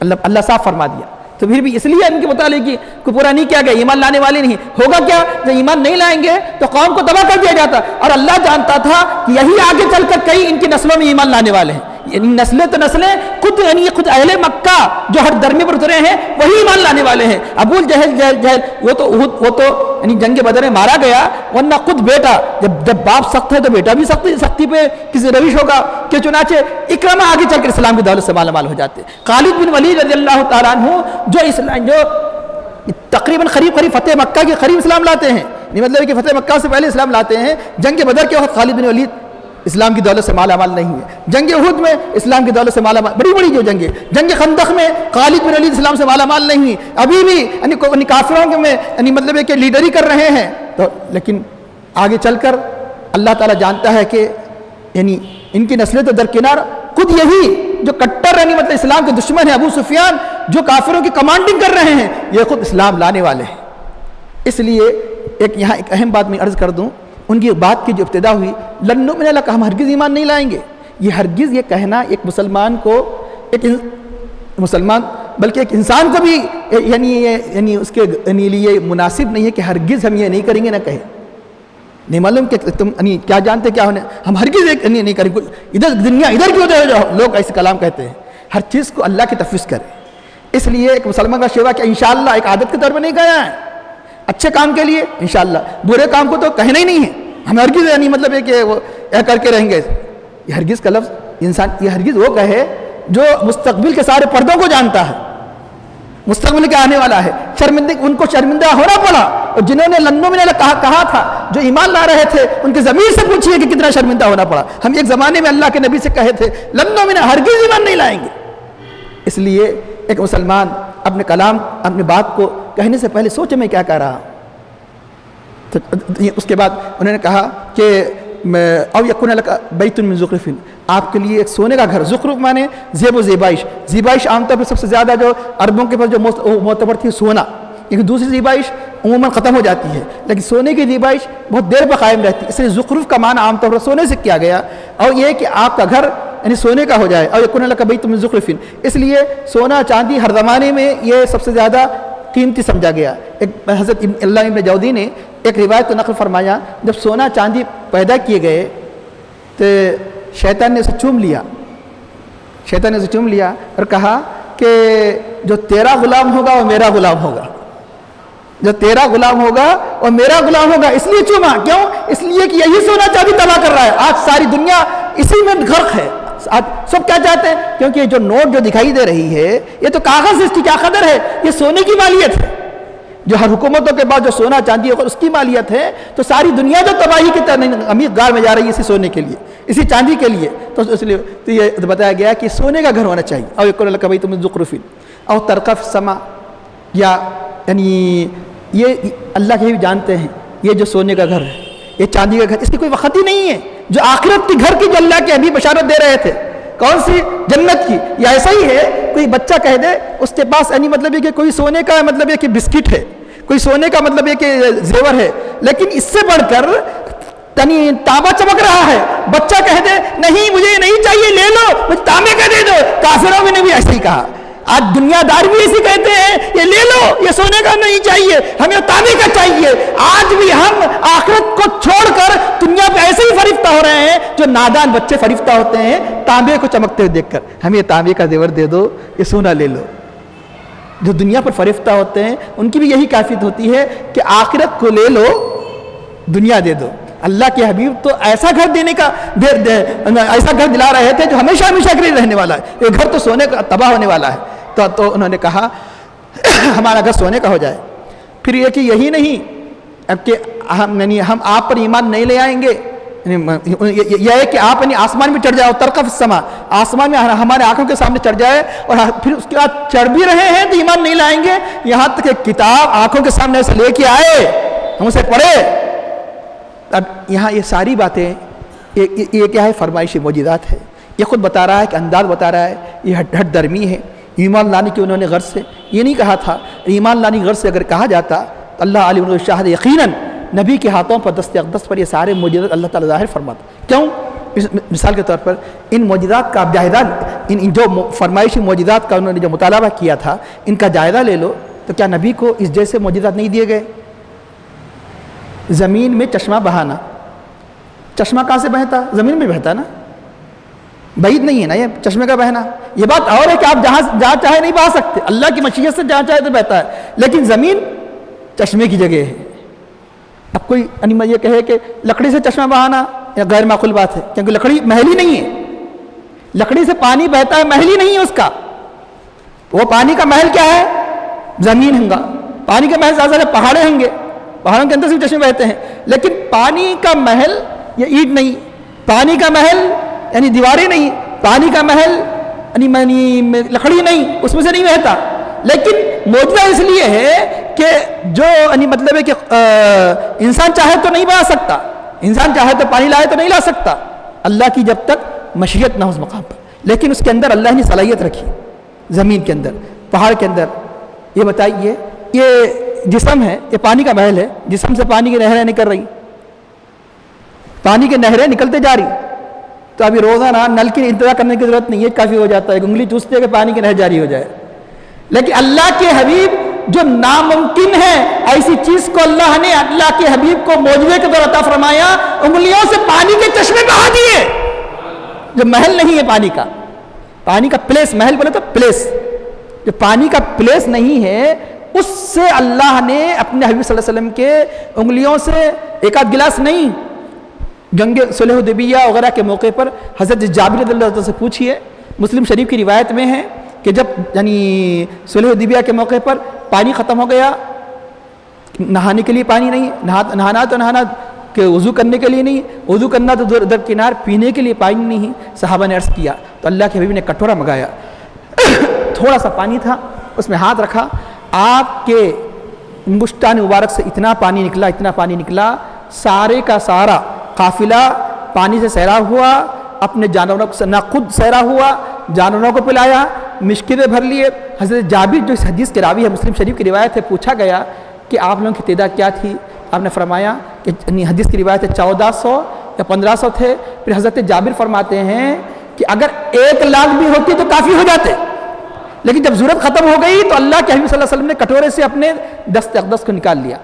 اللہ صاف فرما دیا. تو پھر بھی اس لیے ان کے متعلق کو پورا نہیں کیا گیا، ایمان لانے والے نہیں. ہوگا کیا، جب ایمان نہیں لائیں گے تو قوم کو تباہ کر دیا جاتا. اور اللہ جانتا تھا کہ یہی آگے چل کر کئی ان کی نسلوں میں ایمان لانے والے ہیں. یعنی نسلیں تو نسلیں خود اہل مکہ جو ہر درمی پر اترے ہیں وہی ایمان لانے والے ہیں. ابو جہل وہ تو یعنی جنگ بدر میں مارا گیا، ورنہ خود بیٹا جب باپ سخت ہے تو بیٹا بھی سختی پہ کسی روش ہوگا کہ چنانچہ اکرمہ آگے چل کر اسلام کی دولت سے مالا مال ہو جاتے. خالد بن ولید رضی اللہ تعالیٰ عنہ جو تقریباً قریب فتح مکہ کے قریب اسلام لاتے ہیں، مطلب کہ فتح مکہ سے پہلے اسلام لاتے ہیں. جنگ بدر کے وقت خالد بن ولید اسلام کی دولت سے مالا مال نہیں ہوئے. جنگ احد میں اسلام کی دولت سے مالا مال، بڑی جو جنگیں. جنگ خندق میں خالد بن ولید اسلام سے مالا مال نہیں ہوئی. ابھی بھی یعنی کافروں کے میں یعنی مطلب ہے کہ لیڈری کر رہے ہیں. تو لیکن آگے چل کر اللہ تعالیٰ جانتا ہے کہ یعنی ان کی نسلیں تو درکنار، خود یہی جو کٹر یعنی مطلب اسلام کے دشمن ہیں ابو سفیان جو کافروں کی کمانڈنگ کر رہے ہیں، یہ خود اسلام لانے والے ہیں. اس لیے یہاں ایک اہم بات میں عرض کر دوں. ان کی بات کی جو ابتدا ہوئی لن نؤمن لک، ہم ہرگز ایمان نہیں لائیں گے. یہ ہرگز یہ کہنا ایک مسلمان کو بلکہ ایک انسان کو بھی یعنی اس کے لیے مناسب نہیں ہے کہ ہرگز ہم یہ نہیں کریں گے نہ کہیں. نہیں معلوم کہ تم کیا جانتے کیا ہونے، ہم ہرگز نہیں کریں گے. ادھر دنیا ادھر کی ادھر جاؤ، لوگ ایسے کلام کہتے ہیں. ہر چیز کو اللہ کی تفویض کریں. اس لیے ایک مسلمان کا شیوا کہ انشاءاللہ ایک عادت کے طور پر نہیں کہا ہے. اچھے کام کے لیے انشاءاللہ، برے کام کو تو کہنا ہی نہیں ہے. ہم ہرگز یعنی مطلب ہے کہ وہ کر کے رہیں گے. یہ ہرگز کا لفظ انسان یہ ہرگز وہ کہے جو مستقبل کے سارے پردوں کو جانتا ہے، مستقبل کے آنے والا ہے. ان کو شرمندہ ہونا پڑا. اور جنہوں نے لن نؤمن لک کہا تھا، جو ایمان لا رہے تھے، ان کے ضمیر سے پوچھیے کہ کتنا شرمندہ ہونا پڑا. ہم ایک زمانے میں اللہ کے نبی سے کہے تھے لن نؤمن، ہرگز ایمان نہیں لائیں گے. اس لیے ایک مسلمان اپنے کلام اپنی بات کو کہنے سے پہلے سوچے میں کیا کہہ رہا. تو اس کے بعد انہوں نے کہا کہ او یکون لک بیت من زخرف، آپ کے لیے ایک سونے کا گھر. زخرف مانے زیب و زیبائش. زیبائش عام طور پر سب سے زیادہ جو عربوں کے پاس جو معتبر تھی سونا، کیونکہ دوسری زیبائش عموماً ختم ہو جاتی ہے، لیکن سونے کی زیبائش بہت دیر پر قائم رہتی ہے. اس لیے زخرف کا معنی عام طور پر سونے سے کیا گیا. اور یہ کہ آپ کا گھر یعنی سونے کا ہو جائے. اور یکون لک بیت من زخرف، اس لیے سونا چاندی ہر زمانے میں یہ سب سے زیادہ قیمتی سمجھا گیا. ایک حضرت اللہ ابن جودی نے ایک روایت کو نقل فرمایا، جب سونا چاندی پیدا کیے گئے تو شیطان نے اسے چوم لیا اور کہا کہ جو تیرا غلام ہوگا وہ میرا غلام ہوگا، جو تیرا غلام ہوگا وہ میرا غلام ہوگا. اس لیے چوما. کیوں؟ اس لیے کہ یہی سونا چاندی تباہ کر رہا ہے. آج ساری دنیا اسی میں غرق ہے. آج سب کیا چاہتے ہیں؟ کیونکہ جو نوٹ جو دکھائی دے رہی ہے یہ تو کاغذ، اس کی کیا قدر ہے؟ یہ سونے کی مالیت ہے. جو ہر حکومتوں کے بعد جو سونا چاندی ہوگا اس کی مالیت ہے. تو ساری دنیا جو تباہی کی طرح امیر گار میں جا رہی ہے اسی سونے کے لیے، اسی چاندی کے لیے. تو اس لیے تو یہ بتایا گیا کہ سونے کا گھر ہونا چاہیے. او یکون لک بیت من زخرف او ترقی فی السماء، یا یعنی یہ اللہ کے بھی جانتے ہیں یہ جو سونے کا گھر ہے، یہ چاندی کا گھر، اس کی کوئی وقت ہی نہیں ہے. جو آخرت کے گھر کی جو اللہ کے حبیب بشارت دے رہے تھے، کون سی؟ جنت کی. یا ایسا ہی ہے کوئی بچہ کہہ دے اس کے پاس یعنی مطلب یہ کہ کوئی سونے کا مطلب یہ کہ بسکٹ ہے، کوئی سونے کا مطلب یہ کہ زیور ہے، لیکن اس سے بڑھ کر تانبا چمک رہا ہے، بچہ کہہ دے نہیں مجھے یہ نہیں چاہیے، لے لو، مجھے تانبے کا دے دو. کافروں نے بھی ایسے ہی کہا. آج دنیا دار بھی ایسے کہتے ہیں یہ لے لو، یہ سونے کا نہیں چاہیے، ہمیں تانبے کا چاہیے. آج بھی ہم آخرت کو چھوڑ کر دنیا پہ ایسے ہی فریفتہ ہو رہے ہیں جو نادان بچے فریفتہ ہوتے ہیں تانبے کو چمکتے ہوئے دیکھ کر. ہمیں تانبے کا زیور دے دو، یہ سونا لے لو. جو دنیا پر فریفتہ ہوتے ہیں ان کی بھی یہی کیفیت ہوتی ہے کہ آخرت کو لے لو، دنیا دے دو. اللہ کے حبیب تو ایسا گھر دینے کا ایسا گھر دلا رہے تھے جو ہمیشہ ہمیشہ کے لیے رہنے والا ہے. یہ گھر تو سونے کا تباہ ہونے والا ہے. تو انہوں نے کہا ہمارا گھر سونے کا ہو جائے. پھر یہ کہ یہی نہیں اب کہ ہم آپ پر ایمان نہیں لے آئیں گے، یہ ہے کہ آپ آسمان میں چڑھ جائے، ترقی فی السماء، آسمان میں ہمارے آنکھوں کے سامنے چڑھ جائے، اور پھر اس کے بعد چڑھ بھی رہے ہیں تو ایمان نہیں لائیں گے. یہاں تک کہ کتاب آنکھوں کے سامنے سے لے کے آئے، ہم اسے پڑھے. اب یہاں یہ ساری باتیں یہ کیا ہے؟ فرمائشی معجزات ہے. یہ خود بتا رہا ہے کہ انداز بتا رہا ہے، یہ ہٹ درمی ہے. ایمان لانے کی انہوں نے غرض سے یہ نہیں کہا تھا. ایمان لانے کی غرض سے اگر کہا جاتا تو اللہ علیہ الشاہد یقیناً نبی کے ہاتھوں پر دست اقدس پر یہ سارے معجزات اللہ تعالیٰ ظاہر فرماتا. کیوں؟ مثال کے طور پر ان معجزات کا آپ جائزہ، ان جو فرمائشی معجزات کا انہوں نے جو مطالبہ کیا تھا، ان کا جائزہ لے لو تو کیا نبی کو اس جیسے معجزات نہیں دیے گئے؟ زمین میں چشمہ بہانا، چشمہ کہاں سے بہتا؟ زمین میں بہتا نا، بعید نہیں ہے نا یہ چشمے کا بہنا. یہ بات اور ہے کہ آپ جہاں چاہے نہیں بہا سکتے، اللہ کی مشیت سے جہاں چاہے تو بہتا ہے، لیکن زمین چشمے کی جگہ ہے. اب کوئی یہ کہے کہ لکڑی سے چشمہ بہانا یا غیر معقول بات ہے، کیونکہ لکڑی محل ہی نہیں ہے. لکڑی سے پانی بہتا ہے، محل ہی نہیں ہے اس کا. وہ پانی کا محل کیا ہے؟ زمین ہوں گا. پانی کا محل زیادہ زیادہ پہاڑے ہوں گے، پہاڑوں کے اندر سے چشمے بہتے ہیں. لیکن پانی کا محل یہ اینٹ نہیں، پانی کا محل یعنی دیواریں نہیں، پانی کا محل یعنی لکڑی نہیں، اس میں سے نہیں بہتا. لیکن معجزہ اس لیے ہے کہ جو مطلب ہے کہ انسان چاہے تو نہیں بنا سکتا، انسان چاہے تو پانی لائے تو نہیں لا سکتا، اللہ کی جب تک مشیت نہ ہو اس مقام پر. لیکن اس کے اندر اللہ نے صلاحیت رکھی، زمین کے اندر، پہاڑ کے اندر. یہ بتائیے یہ جسم ہے، یہ پانی کا محل ہے، جسم سے پانی کی نہریں نکل رہی، پانی کی نہریں نکلتے جا رہی. تو ابھی روزانہ نل کی انتظار کرنے کی ضرورت نہیں ہے، کافی ہو جاتا ہے، انگلی چوستے ہیں کہ پانی کی نہر جاری ہو جائے. لیکن اللہ کے حبیب جو ناممکن ہے ایسی چیز کو اللہ نے اللہ کے حبیب کو معجزے کے طور عطا فرمایا، انگلیوں سے پانی کے چشمے بہا دیے. جو محل نہیں ہے پانی کا پلیس، محل بولے تو پلیس، جو پانی کا پلیس نہیں ہے اس سے اللہ نے اپنے حبیب صلی اللہ علیہ وسلم کے انگلیوں سے ایک آدھ گلاس نہیں. جنگ صلح حدیبیہ وغیرہ کے موقع پر حضرت جابر رضی اللہ عنہ سے پوچھیے، مسلم شریف کی روایت میں ہے کہ جب صلح حدیبیہ کے موقع پر پانی ختم ہو گیا، نہانے کے لیے پانی نہیں، نہانا کہ وضو کرنے کے لیے نہیں، وضو کرنا تو در کنار، پینے کے لیے پانی نہیں. صحابہ نے عرض کیا تو اللہ کے حبیب نے کٹورا منگایا، تھوڑا سا پانی تھا، اس میں ہاتھ رکھا، آپ کے انگشتان مبارک سے اتنا پانی نکلا، سارے کا سارا قافلہ پانی سے سیراب ہوا. اپنے جانوروں کو نہ خود سیراب ہوا، جانوروں کو پلایا، مشکلیں بھر لیے. حضرت جابر جو اس حدیث کے راوی ہے، مسلم شریف کی روایت ہے، پوچھا گیا کہ آپ لوگوں کی تعداد کیا تھی؟ آپ نے فرمایا کہ حدیث کی روایت ہے 1400 یا 1500 تھے. پھر حضرت جابر فرماتے ہیں کہ اگر 1,00,000 بھی ہوتی تو کافی ہو جاتے، لیکن جب ضرورت ختم ہو گئی تو اللہ کے حبیب صلی اللہ علیہ وسلم نے کٹورے سے اپنے دست اقدس کو نکال لیا.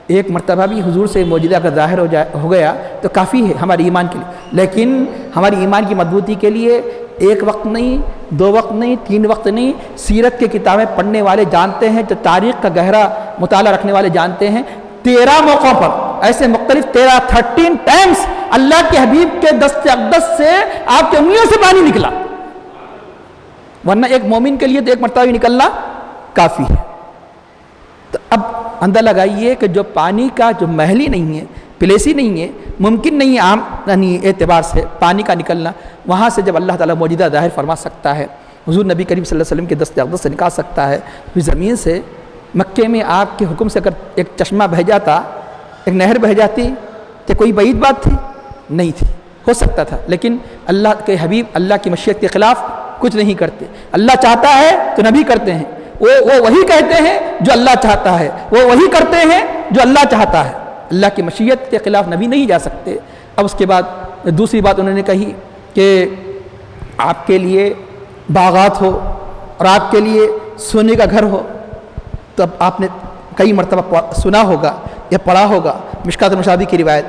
ایک مرتبہ بھی حضور سے معجزہ اگر ظاہر ہو گیا تو کافی ہے ہمارے ایمان کے لیے. لیکن ہماری ایمان کی مضبوطی کے لیے ایک وقت نہیں، 2 وقت نہیں، 3 وقت نہیں، سیرت کی کتابیں پڑھنے والے جانتے ہیں، جو تاریخ کا گہرا مطالعہ رکھنے والے جانتے ہیں، 13 موقعوں پر ایسے مختلف 13 ٹائمز اللہ کے حبیب کے دست اقدس سے آپ کی انگلیوں سے پانی نکلا. ورنہ ایک مومن کے لیے تو ایک مرتبہ نکلنا کافی ہے. تو اب اندر لگائیے کہ جو پانی کا جو محل ہی نہیں ہے، پلیس ہی نہیں ہے، ممکن نہیں ہے عام اعتبار سے پانی کا نکلنا، وہاں سے جب اللہ تعالیٰ معجزہ ظاہر فرما سکتا ہے، حضور نبی کریم صلی اللہ علیہ وسلم کے دست اقدس سے نکال سکتا ہے، پھر زمین سے مکے میں آپ کے حکم سے اگر ایک چشمہ بہہ جاتا، ایک نہر بہہ جاتی تو کوئی بعید بات تھی؟ نہیں تھی، ہو سکتا تھا. لیکن اللہ کے حبیب اللہ کی مشیت کے خلاف کچھ نہیں کرتے. اللہ چاہتا ہے تو نبی کرتے ہیں، وہ وہی کہتے ہیں جو اللہ چاہتا ہے، وہ وہی کرتے ہیں جو اللہ چاہتا ہے. اللہ کی مشیت کے خلاف نبی نہیں جا سکتے. اب اس کے بعد دوسری بات انہوں نے کہی کہ آپ کے لیے باغات ہو اور آپ کے لیے سونے کا گھر ہو. تو اب آپ نے کئی مرتبہ سنا ہوگا یا پڑھا ہوگا مشکات المشابہ کی روایت،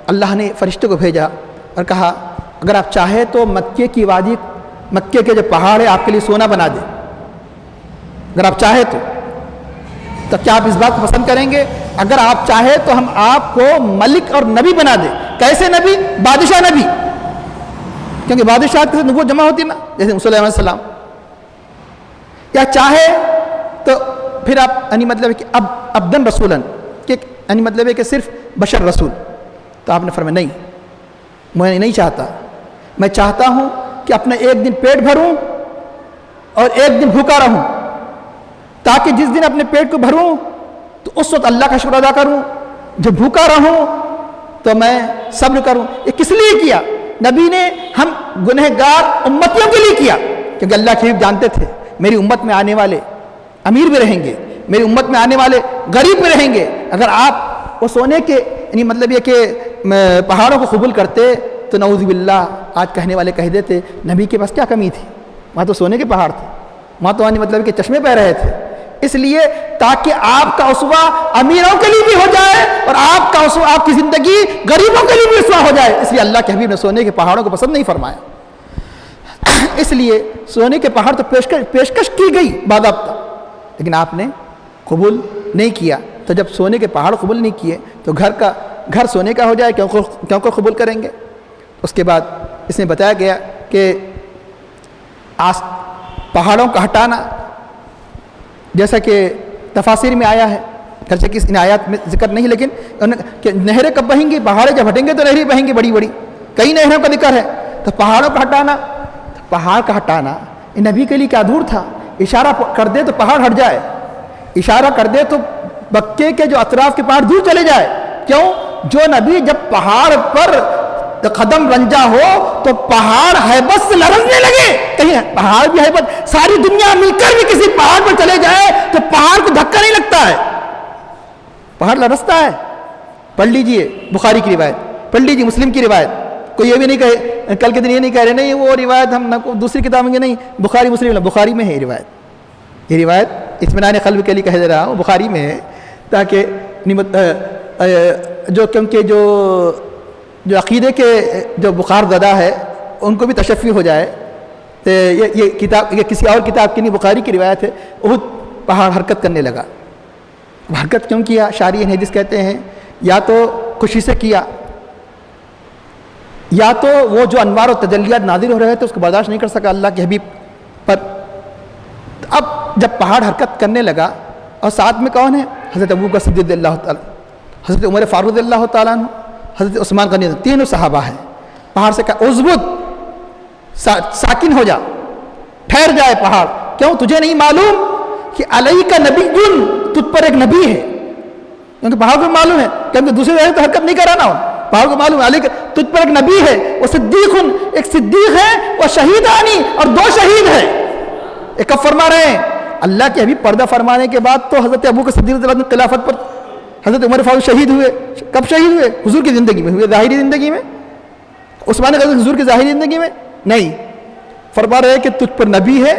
اللہ نے فرشتے کو بھیجا اور کہا اگر آپ چاہے تو مکے کی وادی، مکے کے جو پہاڑ ہے آپ کے لیے سونا بنا دے، اگر آپ چاہے تو کیا آپ اس بات کو پسند کریں گے؟ اگر آپ چاہے تو ہم آپ کو ملک اور نبی بنا دیں. کیسے نبی؟ بادشاہ نبی، کیونکہ بادشاہ کے نبوت جمع ہوتی نا، جیسے سلیمان علیہ السلام. یا چاہے تو پھر آپ مطلب ہے کہ اب عبدن رسولن، کہ مطلب ہے کہ صرف بشر رسول. تو آپ نے فرمایا نہیں، میں نہیں چاہتا، میں چاہتا ہوں کہ اپنا ایک دن پیٹ بھروں اور ایک دن بھوکا رہوں، تاکہ جس دن اپنے پیٹ کو بھروں تو اس وقت اللہ کا شکر ادا کروں، جب بھوکا رہوں تو میں صبر کروں. یہ کس لیے کیا؟ نبی نے ہم گنہگار امتیوں کے لیے کیا، کیونکہ اللہ کے حبیب جانتے تھے میری امت میں آنے والے امیر بھی رہیں گے، میری امت میں آنے والے غریب بھی رہیں گے. اگر آپ وہ سونے کے یعنی مطلب یہ کہ پہاڑوں کو قبول کرتے تو نعوذ باللہ آج کہنے والے کہہ دیتے نبی کے پاس کیا کمی تھی، وہاں تو سونے کے پہاڑ تھے، وہاں تو مطلب کہ چشمے بہ رہے تھے. اس لیے تاکہ آپ کا اسوہ امیروں کے لیے بھی ہو جائے اور آپ کا اسوہ، آپ کی زندگی غریبوں کے لیے بھی اسوہ ہو جائے، اس لیے اللہ کے حبیب نے سونے کے پہاڑوں کو پسند نہیں فرمایا. اس لیے سونے کے پہاڑ تو پیشکش کی گئی باضابطہ، لیکن آپ نے قبول نہیں کیا. تو جب سونے کے پہاڑ قبول نہیں کیے تو گھر سونے کا ہو جائے کیوں کو قبول کریں گے. اس کے بعد اس میں بتایا گیا کہ پہاڑوں کا ہٹانا، جیسا کہ تفاسیر میں آیا ہے، گرچہ کہ ان آیات میں ذکر نہیں، لیکن کہ نہریں کب بہیں گی، پہاڑیں جب ہٹیں گے تو نہریں بہیں گی بڑی بڑی، کئی نہروں کا ذکر ہے. تو پہاڑوں کا ہٹانا، پہاڑ کا ہٹانا یہ نبی کے لیے کیا دور تھا. اشارہ کر دے تو پہاڑ ہٹ جائے، اشارہ کر دے تو مکے کے جو اطراف کے پہاڑ دور چلے جائے. کیوں؟ جو نبی جب پہاڑ پر قدم رنجا ہو تو پہاڑ ہیبت سے لرزنے لگے. کہیں پہاڑ بھی ہیبت، ساری دنیا مل کر بھی کسی پہاڑ پر چلے جائے تو پہاڑ کو دھکا نہیں لگتا ہے، پہاڑ لرزتا ہے. پڑھ لیجئے بخاری کی روایت، پڑھ لیجئے مسلم کی روایت. کوئی یہ بھی نہیں کہے کل کے دن یہ نہیں کہہ رہے نہیں وہ روایت ہم نہ دوسری کتابوں میں نہیں، بخاری مسلم، بخاری میں ہے یہ روایت. یہ روایت اطمینان قلب کے لیے کہہ دے رہا ہوں، بخاری میں ہے، تاکہ کیونکہ جو عقیدے کے جو بخار زدہ ہے ان کو بھی تشفی ہو جائے. یہ کتاب یہ کسی اور کتاب کی نہیں، بخاری کی روایت ہے. احد پہاڑ حرکت کرنے لگا. حرکت کیوں کیا؟ شارح حدیث کہتے ہیں یا تو خوشی سے کیا، یا تو وہ جو انوار و تجلیات نازل ہو رہے تھے اس کو برداشت نہیں کر سکا اللہ کے حبیب پر. اب جب پہاڑ حرکت کرنے لگا اور ساتھ میں کون ہے؟ حضرت ابوبکر صدیق رضی اللہ تعالیٰ، حضرت عمر فاروق رضی اللہ تعالیٰ عنہ، حضرت عثمان غنی، تینوں صحابہ ہیں. پہاڑ سے کہا اثبت، ساکن ہو جا، ٹھہر جائے پہاڑ. کیوں؟ تجھے نہیں معلوم کہ علیہ کا نبی گن، تجھ پر ایک نبی ہے. کیونکہ پہاڑ کو معلوم ہے، کیونکہ دوسری جگہ تو حرکت نہیں کرانا ہو، پہاڑ کو معلوم ہے علیہ کا تجھ پر ایک نبی ہے، وہ صدیق، ایک صدیق ہے، وہ شہیدانی، اور 2 شہید ہیں. ایک کب فرما رہے ہیں اللہ کے حبیب پردہ فرمانے کے بعد تو حضرت ابوبکر صدیق رضی اللہ عنہ خلافت پر حضرت عمر فاروق شہید ہوئے. کب شہید ہوئے؟ حضور کی زندگی میں ہوئے، ظاہری زندگی میں. عثمان غنی حضور کی ظاہری زندگی میں نہیں. فرما رہے کہ تجھ پر نبی ہے،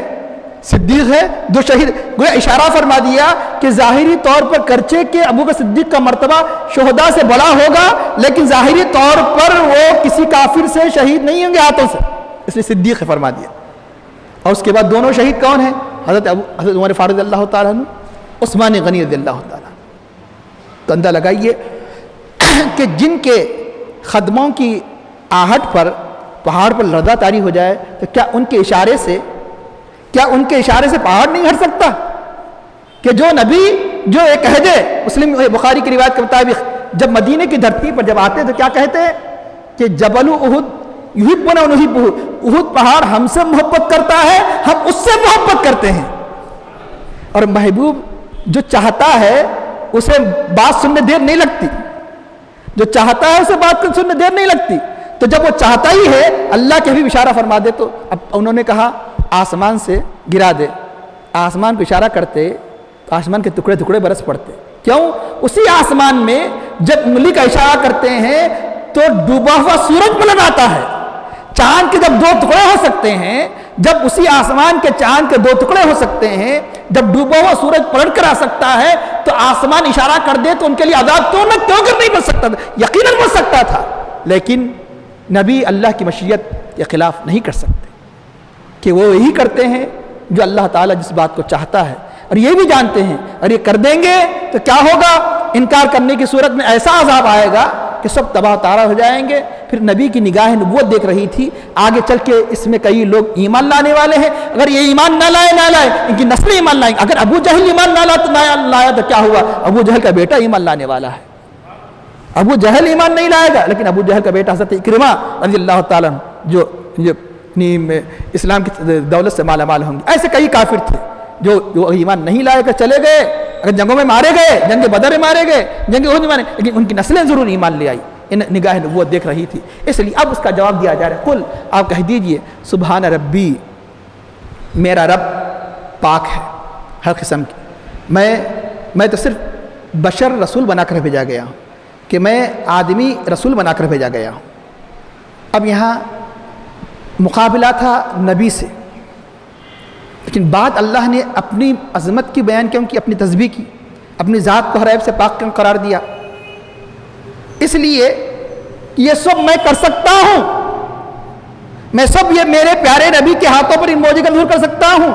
صدیق ہے، 2 شہید. گویا اشارہ فرما دیا کہ ظاہری طور پر کرچے کے ابوبکر صدیق کا مرتبہ شہداء سے بڑا ہوگا، لیکن ظاہری طور پر وہ کسی کافر سے شہید نہیں ہوں گے ہاتھوں سے، اس لیے صدیق فرما دیا. اور اس کے بعد دونوں شہید کون ہیں؟ حضرت عمر فاروق رضی اللہ تعالیٰ عنہ، عثمان غنی رضی اللہ تعالیٰ. تو اندازہ لگائیے کہ جن کے قدموں کی آہٹ پر پہاڑ پر لرزہ طاری ہو جائے تو کیا ان کے اشارے سے پہاڑ نہیں ہٹ سکتا؟ کہ جو نبی جو یہ کہہ دے، مسلم بخاری کی روایت کے مطابق جب مدینے کی دھرتی پر جب آتے تو کیا کہتے ہیں کہ جبل احد یحبنا ونحبہ، احد پہاڑ ہم سے محبت کرتا ہے، ہم اس سے محبت کرتے ہیں. اور محبوب جو چاہتا ہے اسے بات سننے دیر نہیں لگتی، جو چاہتا ہے اسے بات سننے دیر نہیں لگتی. تو جب وہ چاہتا ہی ہے اللہ کے بھی اشارہ فرما دے تو اب انہوں نے کہا آسمان سے گرا دے. آسمان کو اشارہ کرتے تو آسمان کے ٹکڑے ٹکڑے برس پڑتے. کیوں؟ اسی آسمان میں جب انگلی کا اشارہ کرتے ہیں تو ڈوبا ہوا سورج بلند آتا ہے. چاند کے جب 2 ٹکڑے ہو سکتے ہیں، جب اسی آسمان کے چاند کے 2 ٹکڑے ہو سکتے ہیں، جب ڈوبا ہوا سورج پلٹ کر آ سکتا ہے تو آسمان اشارہ کر دے تو ان کے لیے عذاب کیوں کر نہیں بن سکتا تھا؟ یقیناً بن سکتا تھا. لیکن نبی اللہ کی مشیت کے خلاف نہیں کر سکتے، کہ وہ یہی کرتے ہیں جو اللہ تعالیٰ جس بات کو چاہتا ہے، اور یہ بھی جانتے ہیں اور یہ کر دیں گے تو کیا ہوگا؟ انکار کرنے کی صورت میں ایسا عذاب آئے گا کہ سب تباہ تارہ ہو جائیں گے. پھر نبی کی نگاہ نبوت دیکھ رہی تھی، آگے چل کے اس میں کئی لوگ ایمان لانے والے ہیں. اگر یہ ایمان نہ لائے ان کی نسلیں ایمان لائیں. اگر ابو جہل ایمان نہ لایا تو کیا ہوا؟ ابو جہل کا بیٹا ایمان لانے والا ہے. ابو جہل ایمان نہیں لائے گا، لیکن ابو جہل کا بیٹا حضرت اکرمہ رضی اللہ تعالیٰ جو اسلام کی دولت سے مالا مال ہوں گے. ایسے کئی کافر تھے جو ایمان نہیں لائے کر چلے گئے، اگر جنگوں میں مارے گئے، جنگ بدر میں مارے گئے، جنگ احد میں مارے، لیکن ان کی نسلیں ضرور ایمان لے آئی. نگاہ نبوت دیکھ رہی تھی. اس لیے اب اس کا جواب دیا جا رہا ہے. قل آپ کہہ دیجئے سبحان ربی، میرا رب پاک ہے ہر قسم کی. میں تو صرف بشر رسول بنا کر بھیجا گیا ہوں، کہ میں آدمی رسول بنا کر بھیجا گیا ہوں. اب یہاں مقابلہ تھا نبی سے، لیکن بعد اللہ نے اپنی عظمت کی بیان کیوں کی، اپنی تسبیح کی، اپنی ذات کو ہر عیب سے پاک کیوں قرار دیا؟ اس لیے یہ سب میں کر سکتا ہوں، میں سب یہ میرے پیارے نبی کے ہاتھوں پر ان موجے کا ظہور کر سکتا ہوں.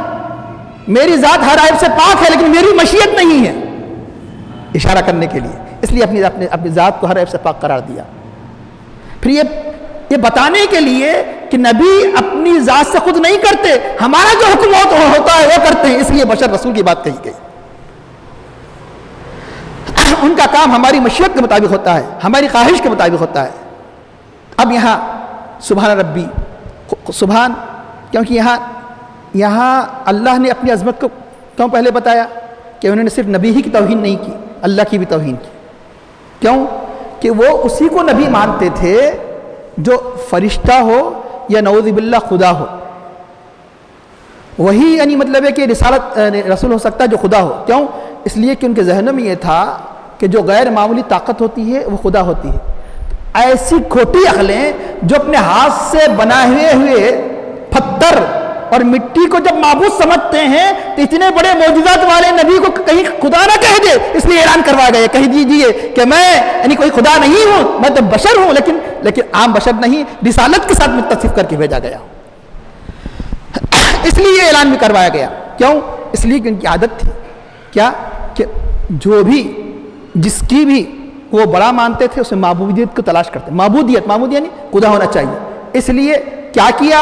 میری ذات ہر عیب سے پاک ہے، لیکن میری مشیت نہیں ہے، اشارہ کرنے کے لیے. اس لیے اپنی ذات کو ہر عیب سے پاک قرار دیا. پھر یہ بتانے کے لیے کہ نبی اپنی ذات سے خود نہیں کرتے، ہمارا جو حکم ہوتا ہے وہ کرتے ہیں. اس لیے بشر رسول کی بات کہی گئی. ان کا کام ہماری مشیت کے مطابق ہوتا ہے، ہماری خواہش کے مطابق ہوتا ہے. اب یہاں سبحان ربی، سبحان، کیونکہ یہاں اللہ نے اپنی عظمت کو کیوں پہلے بتایا؟ کہ انہوں نے صرف نبی ہی کی توہین نہیں کی، اللہ کی بھی توہین کی. کیوں؟ کہ وہ اسی کو نبی مانتے تھے جو فرشتہ ہو یا نعوذ باللہ خدا ہو. وہی یعنی مطلب ہے کہ رسالت رسول ہو سکتا ہے جو خدا ہو. کیوں؟ اس لیے کہ ان کے ذہنوں میں یہ تھا کہ جو غیر معمولی طاقت ہوتی ہے وہ خدا ہوتی ہے. ایسی کھوٹی عقلیں جو اپنے ہاتھ سے بنائے ہوئے پتھر اور مٹی کو جب معبود سمجھتے ہیں تو اتنے بڑے معجزات والے نبی کو کہیں خدا نہ کہہ دے، اس لیے اعلان کروایا گیا. کہہ دیجئے کہ میں یعنی کوئی خدا نہیں ہوں، میں تو بشر ہوں، لیکن عام بشر نہیں، رسالت کے ساتھ متصف کر کے بھیجا گیا. اس لیے اعلان بھی کروایا گیا. کیوں؟ اس لیے کہ ان کی عادت تھی کیا کہ جو بھی جس کی بھی وہ بڑا مانتے تھے اسے معبودیت کو تلاش کرتے. معبودیت یعنی خدا ہونا چاہیے. اس لیے کیا کیا؟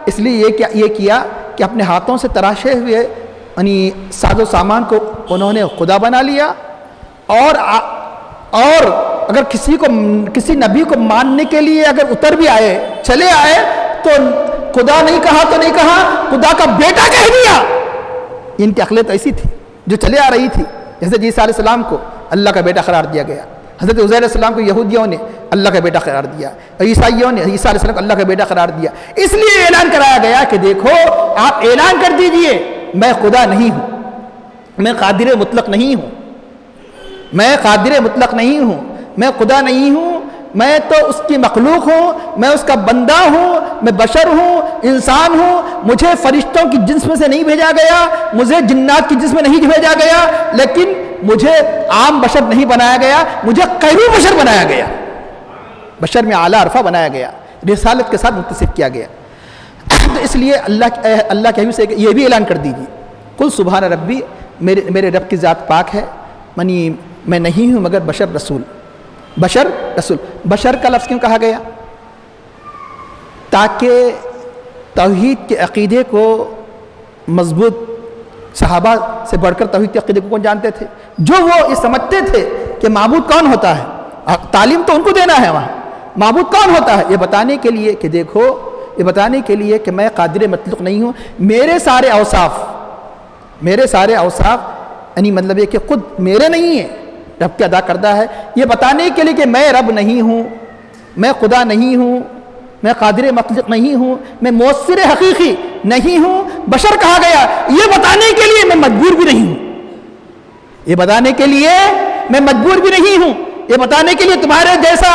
اس لیے یہ کیا کہ اپنے ہاتھوں سے تراشے ہوئے یعنی ساز و سامان کو انہوں نے خدا بنا لیا. اور اگر کسی نبی کو ماننے کے لیے اگر اتر بھی آئے، چلے آئے، تو خدا نہیں کہا تو نہیں کہا، خدا کا بیٹا کہہ دیا. ان کی عقلیں تو ایسی تھی جو چلے آ رہی تھی. حضرت عیسیٰ علیہ السلام کو اللہ کا بیٹا قرار دیا گیا. حضرت عزیر علیہ السلام کو یہودیوں نے اللہ کا بیٹا قرار دیا، عیسائیوں نے عیسیٰ علیہ السلام کو اللہ کا بیٹا قرار دیا. اس لیے اعلان کرایا گیا کہ دیکھو آپ اعلان کر دیجئے میں خدا نہیں ہوں، میں قادر مطلق نہیں ہوں، میں قادر مطلق نہیں ہوں، میں خدا نہیں ہوں، میں تو اس کی مخلوق ہوں، میں اس کا بندہ ہوں، میں بشر ہوں، انسان ہوں. مجھے فرشتوں کی جنس میں سے نہیں بھیجا گیا، مجھے جنات کی جنس میں نہیں بھیجا گیا، لیکن مجھے عام بشر نہیں بنایا گیا، مجھے خیرو بشر بنایا گیا، بشر میں اعلیٰ عرفہ بنایا گیا، رسالت کے ساتھ متصف کیا گیا. تو اس لیے اللہ کے حبیب سے یہ بھی اعلان کر دیجیے قل سبحان ربی، میرے رب کی ذات پاک ہے، میں نہیں ہوں مگر بشر رسول. بشر رسول، بشر کا لفظ کیوں کہا گیا؟ تاکہ توحید کے عقیدے کو مضبوط، صحابہ سے بڑھ کر توحید کے عقیدے کو کون جانتے تھے؟ جو وہ یہ سمجھتے تھے کہ معبود کون ہوتا ہے. تعلیم تو ان کو دینا ہے، وہاں معبود کون ہوتا ہے یہ بتانے کے لیے کہ دیکھو، یہ بتانے کے لیے کہ میں قادر مطلق نہیں ہوں، میرے سارے اوصاف یعنی مطلب یہ کہ خود میرے نہیں ہیں، رب کے ادا کردہ ہے. یہ بتانے کے لیے کہ میں رب نہیں ہوں، میں خدا نہیں ہوں، میں قادر مطلق نہیں ہوں، میں مؤثر حقیقی نہیں ہوں، بشر کہا گیا. یہ بتانے کے لیے میں مجبور بھی نہیں ہوں، یہ بتانے کے لیے میں مجبور بھی نہیں ہوں، یہ بتانے کے لیے تمہارے جیسا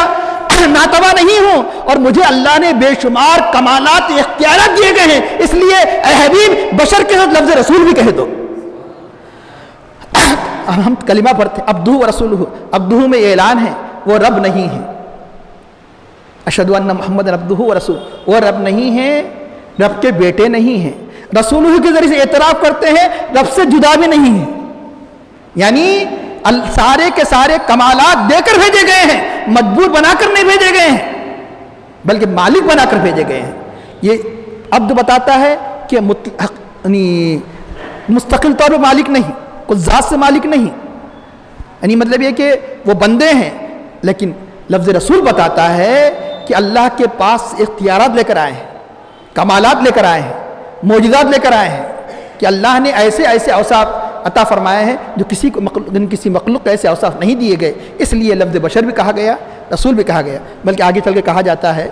ناتوا نہیں ہوں، اور مجھے اللہ نے بے شمار کمالات اختیارات دیے گئے ہیں. اس لیے اے حبیب بشر کے ساتھ لفظ رسول بھی کہہ دو. ہم کلمہ پڑھتے عبدہ و رسولہ، عبدہ میں یہ اعلان ہے وہ رب نہیں ہے. اشہدو ان محمد عبدہ و رسول، وہ رب نہیں ہے، رب کے بیٹے نہیں ہیں. رسولہ کے ذریعے سے اعتراف کرتے ہیں رب سے جدا بھی نہیں ہے، یعنی سارے کے سارے کمالات دے کر بھیجے گئے ہیں، مجبور بنا کر نہیں بھیجے گئے ہیں بلکہ مالک بنا کر بھیجے گئے ہیں. یہ عبد بتاتا ہے کہ مستقل طور پر مالک نہیں، کچھ ذات سے مالک نہیں، یعنی مطلب یہ کہ وہ بندے ہیں. لیکن لفظ رسول بتاتا ہے کہ اللہ کے پاس اختیارات لے کر آئے ہیں، کمالات لے کر آئے ہیں، معجزات لے کر آئے ہیں کہ اللہ نے ایسے ایسے اوصاف عطا فرمائے ہیں جو کسی مخلوق کو ایسے اوصاف نہیں دیے گئے. اس لیے لفظ بشر بھی کہا گیا رسول بھی کہا گیا، بلکہ آگے چل کے کہا جاتا ہے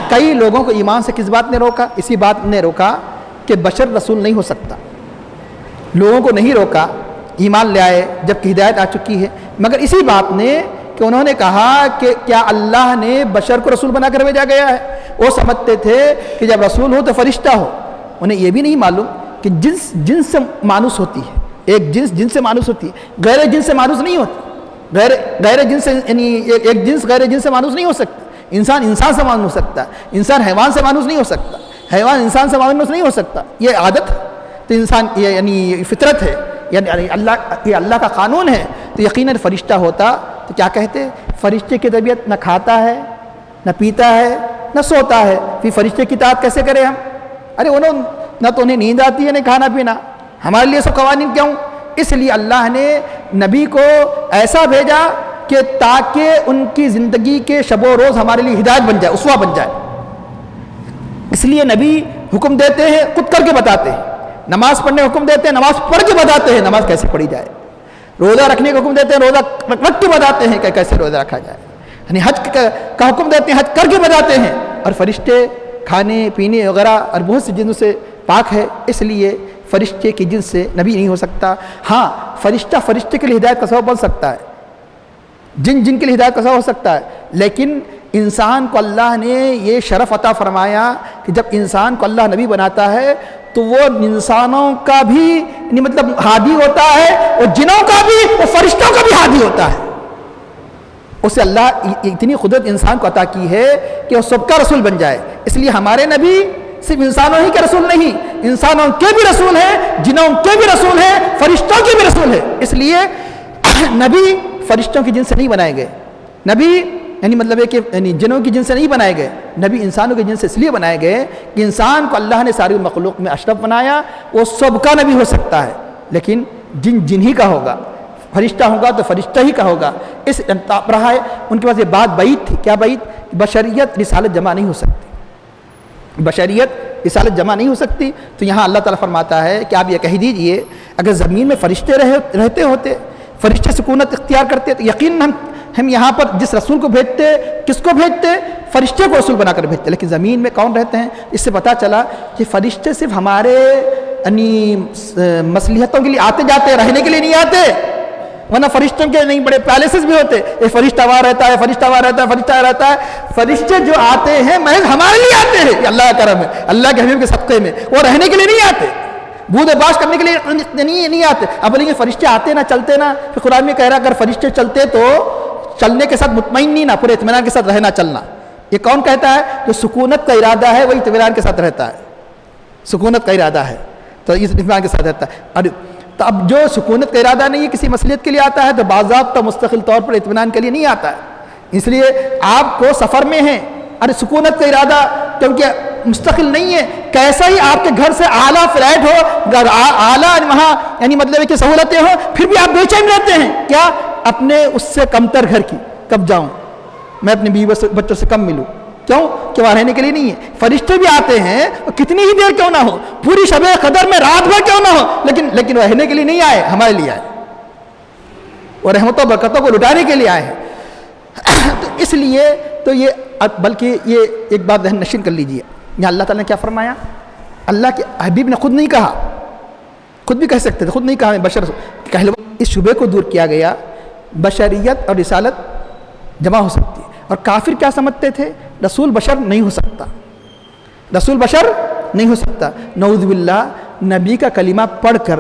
کئی لوگوں کو ایمان سے کس بات نے روکا؟ اسی بات نے روکا کہ بشر رسول نہیں ہو سکتا۔ لوگوں کو نہیں روکا، ایمان لے آئے جبکہ ہدایت آ چکی ہے، مگر اسی بات نے کہ انہوں نے کہا کہ کیا اللہ نے بشر کو رسول بنا کر بھیجا گیا ہے؟ وہ سمجھتے تھے کہ جب رسول ہو تو فرشتہ ہو، انہیں یہ بھی نہیں معلوم کہ جنس سے مانوس ہوتی ہے، ایک جنس سے مانوس ہوتی ہے، غیر جنس سے مانوس نہیں ہوتی، غیر جنس سے یعنی ایک جنس غیر جنس سے مانوس نہیں ہو سکتا۔ انسان سے مانوس ہو سکتا ہے، انسان حیوان سے مانوس نہیں ہو سکتا، حیوان انسان سے مانوس نہیں ہو سکتا، یہ عادت ہے، تو انسان یعنی فطرت ہے، یعنی یہ اللہ کا قانون ہے۔ تو یقیناً فرشتہ ہوتا تو کیا کہتے؟ فرشتے کی طبیعت نہ کھاتا ہے، نہ پیتا ہے، نہ سوتا ہے، پھر فرشتے کی اطاعت کیسے کریں ہم؟ ارے نہ تو انہیں نیند آتی ہے نہ کھانا پینا، ہمارے لیے سب قوانین کیوں؟ اس لیے اللہ نے نبی کو ایسا بھیجا کہ تاکہ ان کی زندگی کے شب و روز ہمارے لیے ہدایت بن جائے، اسوہ بن جائے۔ اس لیے نبی حکم دیتے ہیں، خود کر کے بتاتے ہیں، نماز پڑھنے کا حکم دیتے ہیں، نماز پڑھ کے بتاتے ہیں نماز کیسے پڑھی جائے، روزہ رکھنے کا حکم دیتے ہیں، روزہ رکھ کے بتاتے ہیں کہ کیسے روزہ رکھا جائے، یعنی حج کا حکم دیتے ہیں، حج کر کے بتاتے ہیں۔ اور فرشتے کھانے پینے وغیرہ اور بہت سی چیزوں سے پاک ہے، اس لیے فرشتے کی جنس سے نبی نہیں ہو سکتا۔ ہاں فرشتے کے لیے ہدایت کا سبب بن سکتا ہے، جن کے لیے ہدایت کا سبب ہو سکتا ہے، لیکن انسان کو اللہ نے یہ شرف عطا فرمایا کہ جب انسان کو اللہ نبی بناتا ہے تو وہ انسانوں کا بھی یعنی مطلب ہادی ہوتا ہے، اور جنوں کا بھی، اور فرشتوں کا بھی ہادی ہوتا ہے۔ اسے اللہ اتنی قدرت انسان کو عطا کی ہے کہ وہ سب کا رسول بن جائے۔ اس لیے ہمارے نبی صرف انسانوں ہی کے رسول نہیں، انسانوں کے بھی رسول ہیں، جنوں کے بھی رسول ہیں، فرشتوں کے بھی رسول ہیں۔ اس لیے نبی فرشتوں کی جن سے نہیں بنائے گئے، نبی یعنی مطلب ہے کہ جنوں کی جن سے نہیں بنائے گئے، نبی انسانوں کی جن سے اس لیے بنائے گئے کہ انسان کو اللہ نے ساری مخلوق میں اشرف بنایا۔ وہ سب کا نبی ہو سکتا ہے، لیکن جن ہی کا ہوگا، فرشتہ ہوگا تو فرشتہ ہی کا ہوگا۔ اس رہا ہے ان کے پاس یہ بات بعید تھی، کیا بعید؟ بشریت رسالت جمع نہیں ہو سکتی، بشریت رسالت جمع نہیں ہو سکتی۔ تو یہاں اللہ تعالیٰ فرماتا ہے کہ آپ یہ کہہ دیجئے اگر زمین میں فرشتے رہتے ہوتے، فرشتے سکونت اختیار کرتے، تو یقیناً ہم یہاں پر جس رسول کو بھیجتے، کس کو بھیجتے؟ فرشتے کو رسول بنا کر بھیجتے۔ لیکن زمین میں کون رہتے ہیں؟ اس سے پتہ چلا کہ فرشتے صرف ہمارے یعنی مصلحتوں کے لیے آتے جاتے، رہنے کے لیے نہیں آتے، ورنہ فرشتوں کے نہیں بڑے پیلیسز بھی ہوتے، یہ فرشتہ وہاں رہتا ہے، فرشتہ وہاں رہتا ہے، فرشتہ رہتا ہے۔ فرشتے جو آتے ہیں محض ہمارے لیے آتے ہیں، یہ اللہ کا کرم ہے، اللہ کے حبیب کے صدقے میں، وہ رہنے کے لیے نہیں آتے، بود باش کرنے کے لیے نہیں آتے۔ اب بولیں گے فرشتے آتے نہ چلتے نا، پھر قرآن میں کہہ رہا اگر فرشتے چلتے تو چلنے کے ساتھ مطمئن نہیں، نہ پورے اطمینان کے ساتھ رہنا چلنا۔ یہ کون کہتا ہے؟ جو سکونت کا ارادہ ہے وہی اطمینان کے ساتھ رہتا ہے، سکونت کا ارادہ ہے تو اس اطمینان کے ساتھ رہتا ہے۔ اور تو اب جو سکونت کا ارادہ نہیں ہے، کسی مصلحت کے لیے آتا ہے، تو باضابطہ مستقل طور پر اطمینان کے لیے نہیں آتا ہے۔ اس لیے آپ کو سفر میں ہیں، ارے سکونت کا ارادہ کیونکہ مستقل نہیں ہے، کیسا ہی آپ کے گھر سے اعلیٰ فلیٹ ہو، اعلیٰ وہاں یعنی مطلب ہے کہ سہولتیں ہوں، پھر بھی آپ بے چین رہتے ہیں، کیا؟ اپنے اس سے کمتر گھر کی کب جاؤں میں، اپنے بیوی بچوں سے کم ملوں، کیوں؟ کہ وہاں رہنے کے لیے نہیں ہے۔ فرشتے بھی آتے ہیں، کتنی ہی دیر کیوں نہ ہو، پوری شب قدر میں رات بھر کیوں نہ ہو، لیکن وہ رہنے کے لیے نہیں آئے، ہمارے لیے آئے، اور رحمتوں برکتوں کو لٹانے کے لیے آئے ہیں۔ تو اس لیے تو یہ بلکہ یہ ایک بات ذہن نشین کر لیجئے، یہاں اللہ تعالیٰ نے کیا فرمایا؟ اللہ کے حبیب نے خود نہیں کہا، خود بھی کہہ سکتے تھے، خود نہیں کہا میں بشر کہہ لو۔ اس شبے کو دور کیا گیا، بشریت اور رسالت جمع ہو سکتی ہے۔ اور کافر کیا سمجھتے تھے؟ رسول بشر نہیں ہو سکتا، رسول بشر نہیں ہو سکتا۔ نعوذ باللہ، نبی کا کلمہ پڑھ کر،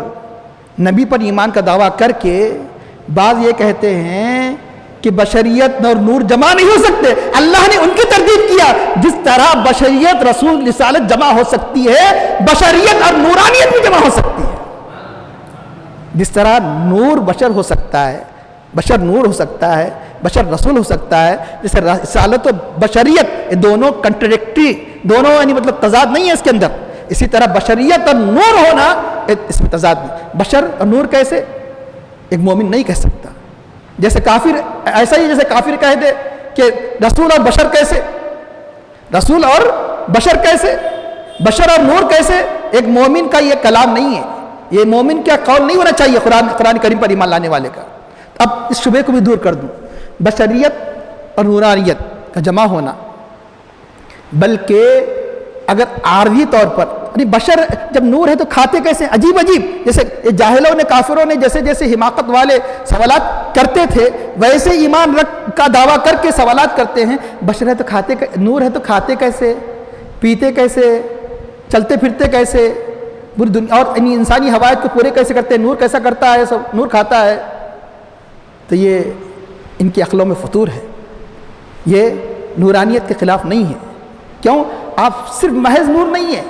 نبی پر ایمان کا دعویٰ کر کے بعض یہ کہتے ہیں کہ بشریت اور نور جمع نہیں ہو سکتے۔ اللہ نے ان کی تردید کیا، جس طرح بشریت رسول رسالت جمع ہو سکتی ہے، بشریت اور نورانیت بھی جمع ہو سکتی ہے۔ جس طرح نور بشر ہو سکتا ہے، بشر نور ہو سکتا ہے، بشر رسول ہو سکتا ہے، جیسے رسالت و بشریت یہ دونوں کنٹریڈکٹری، دونوں یعنی مطلب تضاد نہیں ہے اس کے اندر، اسی طرح بشریت اور نور ہونا اس میں تضاد نہیں۔ بشر اور نور کیسے؟ ایک مومن نہیں کہہ سکتا، جیسے کافر ایسا ہی جیسے کافر کہہ دے کہ رسول اور بشر کیسے، رسول اور بشر کیسے، بشر اور نور کیسے؟ ایک مومن کا یہ کلام نہیں ہے، یہ مومن کا قول نہیں ہونا چاہیے قرآن کریم پر ایمان لانے والے کا۔ اب اس شبے کو بھی دور کر دوں، بشریت اور نورانیت کا جمع ہونا، بلکہ اگر عارضی طور پر یعنی بشر جب نور ہے تو کھاتے کیسے؟ عجیب عجیب، جیسے جاہلوں نے کافروں نے جیسے جیسے حماقت والے سوالات کرتے تھے ویسے ایمان رکھ کا دعویٰ کر کے سوالات کرتے ہیں۔ بشر ہے تو کھاتے، نور ہے تو کھاتے کیسے، پیتے کیسے، چلتے پھرتے کیسے، پوری دنیا اور انسانی حوائج کو پورے کیسے کرتے ہیں؟ نور کیسا کرتا ہے؟ سب نور کھاتا ہے۔ تو یہ ان کی عقلوں میں فطور ہے، یہ نورانیت کے خلاف نہیں ہے۔ کیوں؟ آپ صرف محض نور نہیں ہے،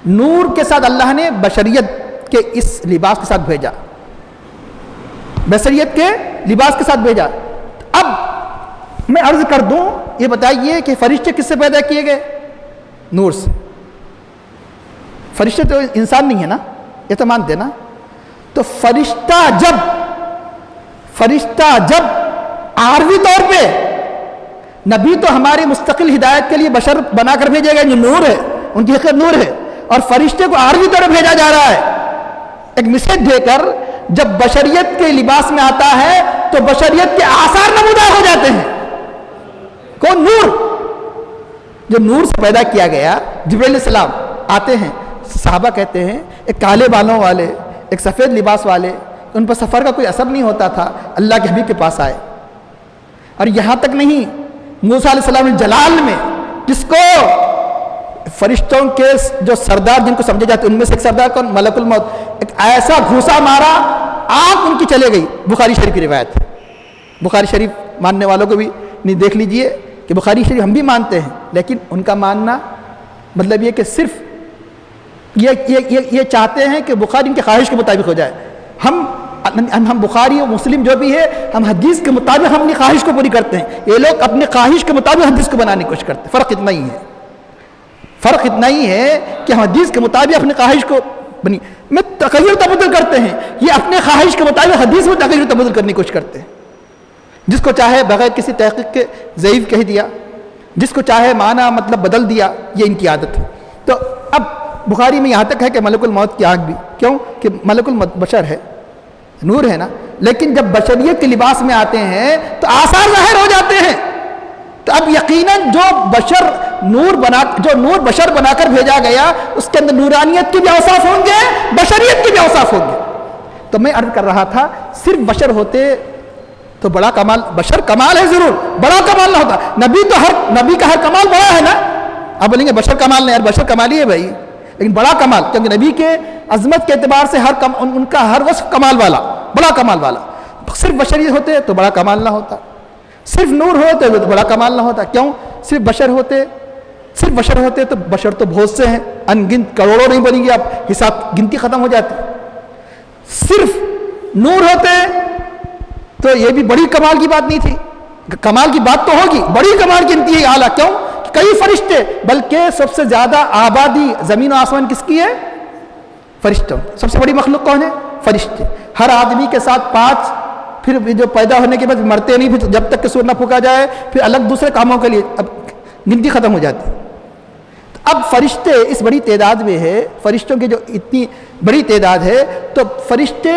نور کے ساتھ اللہ نے بشریت کے اس لباس کے ساتھ بھیجا، بشریت کے لباس کے ساتھ بھیجا۔ اب میں عرض کر دوں، یہ بتائیے کہ فرشتے کس سے پیدا کیے گئے؟ نور سے۔ فرشتے تو انسان نہیں ہے نا، یہ تو مانتے نا۔ تو فرشتہ جب عارضی طور پہ، نبی تو ہماری مستقل ہدایت کے لیے بشر بنا کر بھیجے گئے جو نور ہے، ان کی حقیقت نور ہے، اور فرشتے کو عارضی طور پہ بھیجا جا رہا ہے ایک میسج دے کر۔ جب بشریت کے لباس میں آتا ہے تو بشریت کے آثار نمودار ہو جاتے ہیں۔ کون؟ نور۔ جو نور سے پیدا کیا گیا، جبرائیل علیہ السلام آتے ہیں، صحابہ کہتے ہیں ایک کالے بالوں والے، ایک سفید لباس والے، ان پر سفر کا کوئی اثر نہیں ہوتا تھا، اللہ کے حبیب کے پاس آئے۔ اور یہاں تک نہیں، موسیٰ علیہ السلام نے جلال میں، جس کو فرشتوں کے جو سردار جن کو سمجھے جاتے ہیں ان میں سے ایک سردار کون؟ ملک الموت، ایک ایسا گھوسا مارا، آنکھ ان کی چلے گئی۔ بخاری شریف کی روایت ہے، بخاری شریف ماننے والوں کو بھی نہیں، دیکھ لیجئے کہ بخاری شریف ہم بھی مانتے ہیں، لیکن ان کا ماننا مطلب یہ کہ صرف یہ چاہتے ہیں کہ بخاری ان کی خواہش کے مطابق ہو جائے۔ ہم بخاری اور مسلم جو بھی ہے، ہم حدیث کے مطابق ہم اپنی خواہش کو پوری کرتے ہیں، یہ لوگ اپنی خواہش کے مطابق حدیث کو بنانے کی کوشش کرتے ہیں۔ فرق اتنا ہی ہے، فرق اتنا ہی ہے کہ ہم حدیث کے مطابق اپنی خواہش کو بنی میں تغیر و تبدل کرتے ہیں، یہ اپنے خواہش کے مطابق حدیث میں تغیر و تبدل کرنے کی کوشش کرتے ہیں۔ جس کو چاہے بغیر کسی تحقیق کے ضعیف کہہ دیا، جس کو چاہے معنی مطلب بدل دیا، یہ ان کی عادت ہے۔ تو اب بخاری میں یہاں تک ہے کہ ملک الموت کی آنکھ بھی، کیوں کہ ملک الموت بشر ہے، نور ہے نا، لیکن جب بشریت کے لباس میں آتے ہیں تو آثار ظاہر ہو جاتے ہیں۔ تو اب یقیناً جو نور بشر بنا کر بھیجا گیا، اس کے اندر نورانیت کے بھی اوصاف ہوں گے، بشریت کے بھی اوصاف ہوں گے۔ تو میں عرض کر رہا تھا، صرف بشر ہوتے تو بڑا کمال، بشر کمال ہے ضرور، بڑا کمال نہ ہوتا۔ نبی کا ہر کمال بڑا ہے نا، آپ بولیں گے بشر کمال نہیں، یار بشر کمال ہی ہے بھائی، لیکن بڑا کمال، کیونکہ نبی کے عظمت کے اعتبار سے ان کا ہر وصف کمال والا، بڑا کمال والا۔ صرف بشریت ہوتے تو بڑا کمال نہ ہوتا، صرف نور ہوتے تو بڑا کمال نہ ہوتا۔ کیوں؟ صرف بشر ہوتے تو بشر تو بہت سے ہیں، ان گنت کروڑوں نہیں بنیں گے، آپ حساب گنتی ختم ہو جاتی۔ صرف نور ہوتے تو یہ بھی بڑی کمال کی بات نہیں تھی، کمال کی بات تو ہوگی، بڑی کمال کی انتہائی اعلیٰ۔ کیوں؟ کئی فرشتے، بلکہ سب سے زیادہ آبادی زمین و آسمان کس کی ہے؟ فرشتوں۔ سب سے بڑی مخلوق کون ہے؟ فرشتے۔ ہر آدمی کے ساتھ 5، پھر جو پیدا ہونے کے بعد مرتے نہیں، پھر جب تک کہ سور نہ پھونکا جائے، پھر الگ دوسرے کاموں کے لیے اب گنتی ختم ہو جاتی۔ اب فرشتے اس بڑی تعداد میں ہے، فرشتوں کی جو اتنی بڑی تعداد ہے، تو فرشتے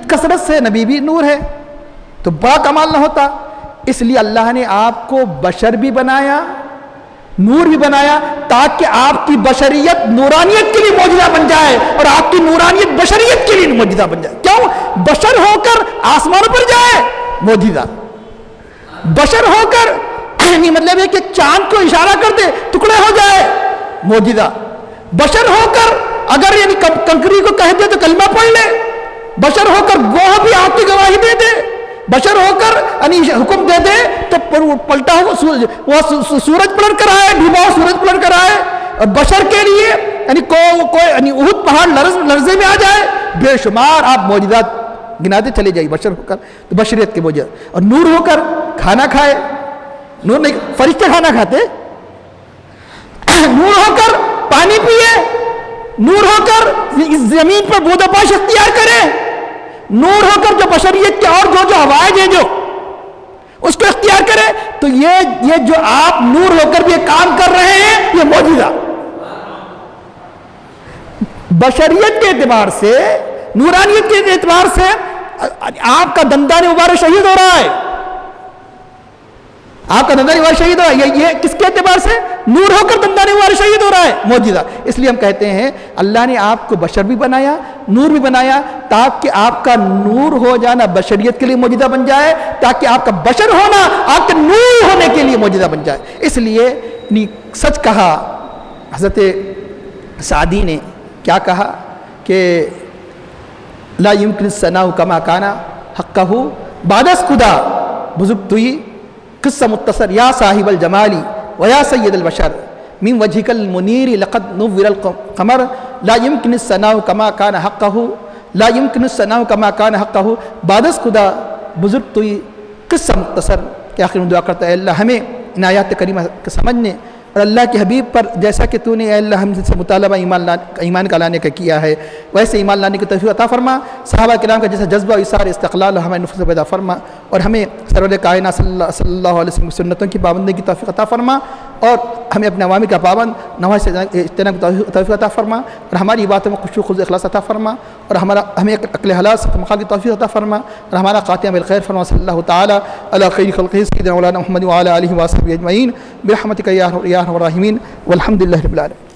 کثرت سے، نبی بھی نور ہے تو بڑا کمال نہ ہوتا۔ اس لیے اللہ نے آپ کو بشر بھی بنایا، نور بھی بنایا، تاکہ آپ کی بشریت نورانیت کے لیے معجزہ بن جائے اور آپ کی نورانیت بشریت کے لیے معجزہ بن جائے۔ کیوں؟ بشر ہو کر آسمان پر جائے، معجزہ۔ بشر ہو کر یعنی مطلب ہے کہ چاند کو اشارہ کر دے، ٹکڑے ہو جائے، معجزہ۔ بشر ہو کر اگر یعنی کنکری کو کہہ دے تو کلمہ پڑھ لے، بشر ہو کر گواہ بھی آپ کی گواہی دے دے، بشر ہو کر یعنی حکم دے دے تو پلٹا ہوا سورج پلٹ کر آئے، ڈوبا ہوا سورج پلٹ کر آئے۔ اور بشر کے لیے یعنی کوئی یعنی احد پہاڑ لرزے میں آ جائے، بے شمار آپ معجزات گناتے چلے جائیے بشر ہو کر، تو بشریت کے معجزات۔ اور نور ہو کر کھانا کھائے، نور نہیں، فرشتے کھانا کھاتے، نور ہو کر پانی پیے، نور ہو کر اس زمین پر بود و باش اختیار کرے، نور ہو کر جو بشریت کے اور جو حوائج ہیں جو اس کو اختیار کرے۔ تو یہ جو آپ نور ہو کر بھی یہ کام کر رہے ہیں، یہ معجزہ بشریت کے اعتبار سے، نورانیت کے اعتبار سے آپ کا دندان مبارک شہید ہو رہا ہے، آپ کا دندانی وار شہید ہو رہا ہے، یہ کس کے اعتبار سے؟ نور ہو کر دندانی وار شہید ہو رہا ہے، معجزہ۔ اس لیے ہم کہتے ہیں اللہ نے آپ کو بشر بھی بنایا، نور بھی بنایا، تاکہ آپ کا نور ہو جانا بشریت کے لیے معجزہ بن جائے، تاکہ آپ کا بشر ہونا آپ کے نور ہونے کے لیے معجزہ بن جائے۔ اس لیے سچ کہا حضرت سعدی نے، کیا کہا کہ لا يمكن الثناء كما كان حقه بعد خدا بزرگ توئی قصہ متصر یا صاحب الجمال ویا سید البشر من وجهك المنیر لقد نور القمر لا يمكن الثناء كما كان حقه لا يمكن الثناء كما كان حقه بعد خدا بزرگ توئی قصہ متصر کہ آخر میں دعا کرتا ہے اللہ ہمیں ان آیات کریمہ کو سمجھنے اور اللہ کے حبیب پر جیسا کہ تو نے اے اللہ ہم سے مطالبہ ایمان کا لانے کا کیا ہے ویسے ایمان لانے کی توفیق عطا فرما، صحابہ کرام کا جیسا جذبہ و اثار استقلال ہمیں نفس پیدا فرما، اور ہمیں سرور کائنات صلی اللہ علیہ وسلم سنتوں کی پابندی کی توفیق عطا فرما، اور ہمیں اپنے عوامی کا پابند نواز سے اجتناب کی توفیق عطا فرما، اور ہماری باتوں میں خشوع خضوع اخلاص عطا فرما، اور ہمیں عقل حلال سے مخالف کی توفیق عطا فرما، اور ہمارا خاتمہ بالخیر فرما۔ صلی اللہ تعالیٰ علی خیر خلقہ سیدنا مولانا محمد وعلی آلہ وصحبہ اجمعین برحمتک یا ارحم الراحمین والحمد للہ رب العالمین۔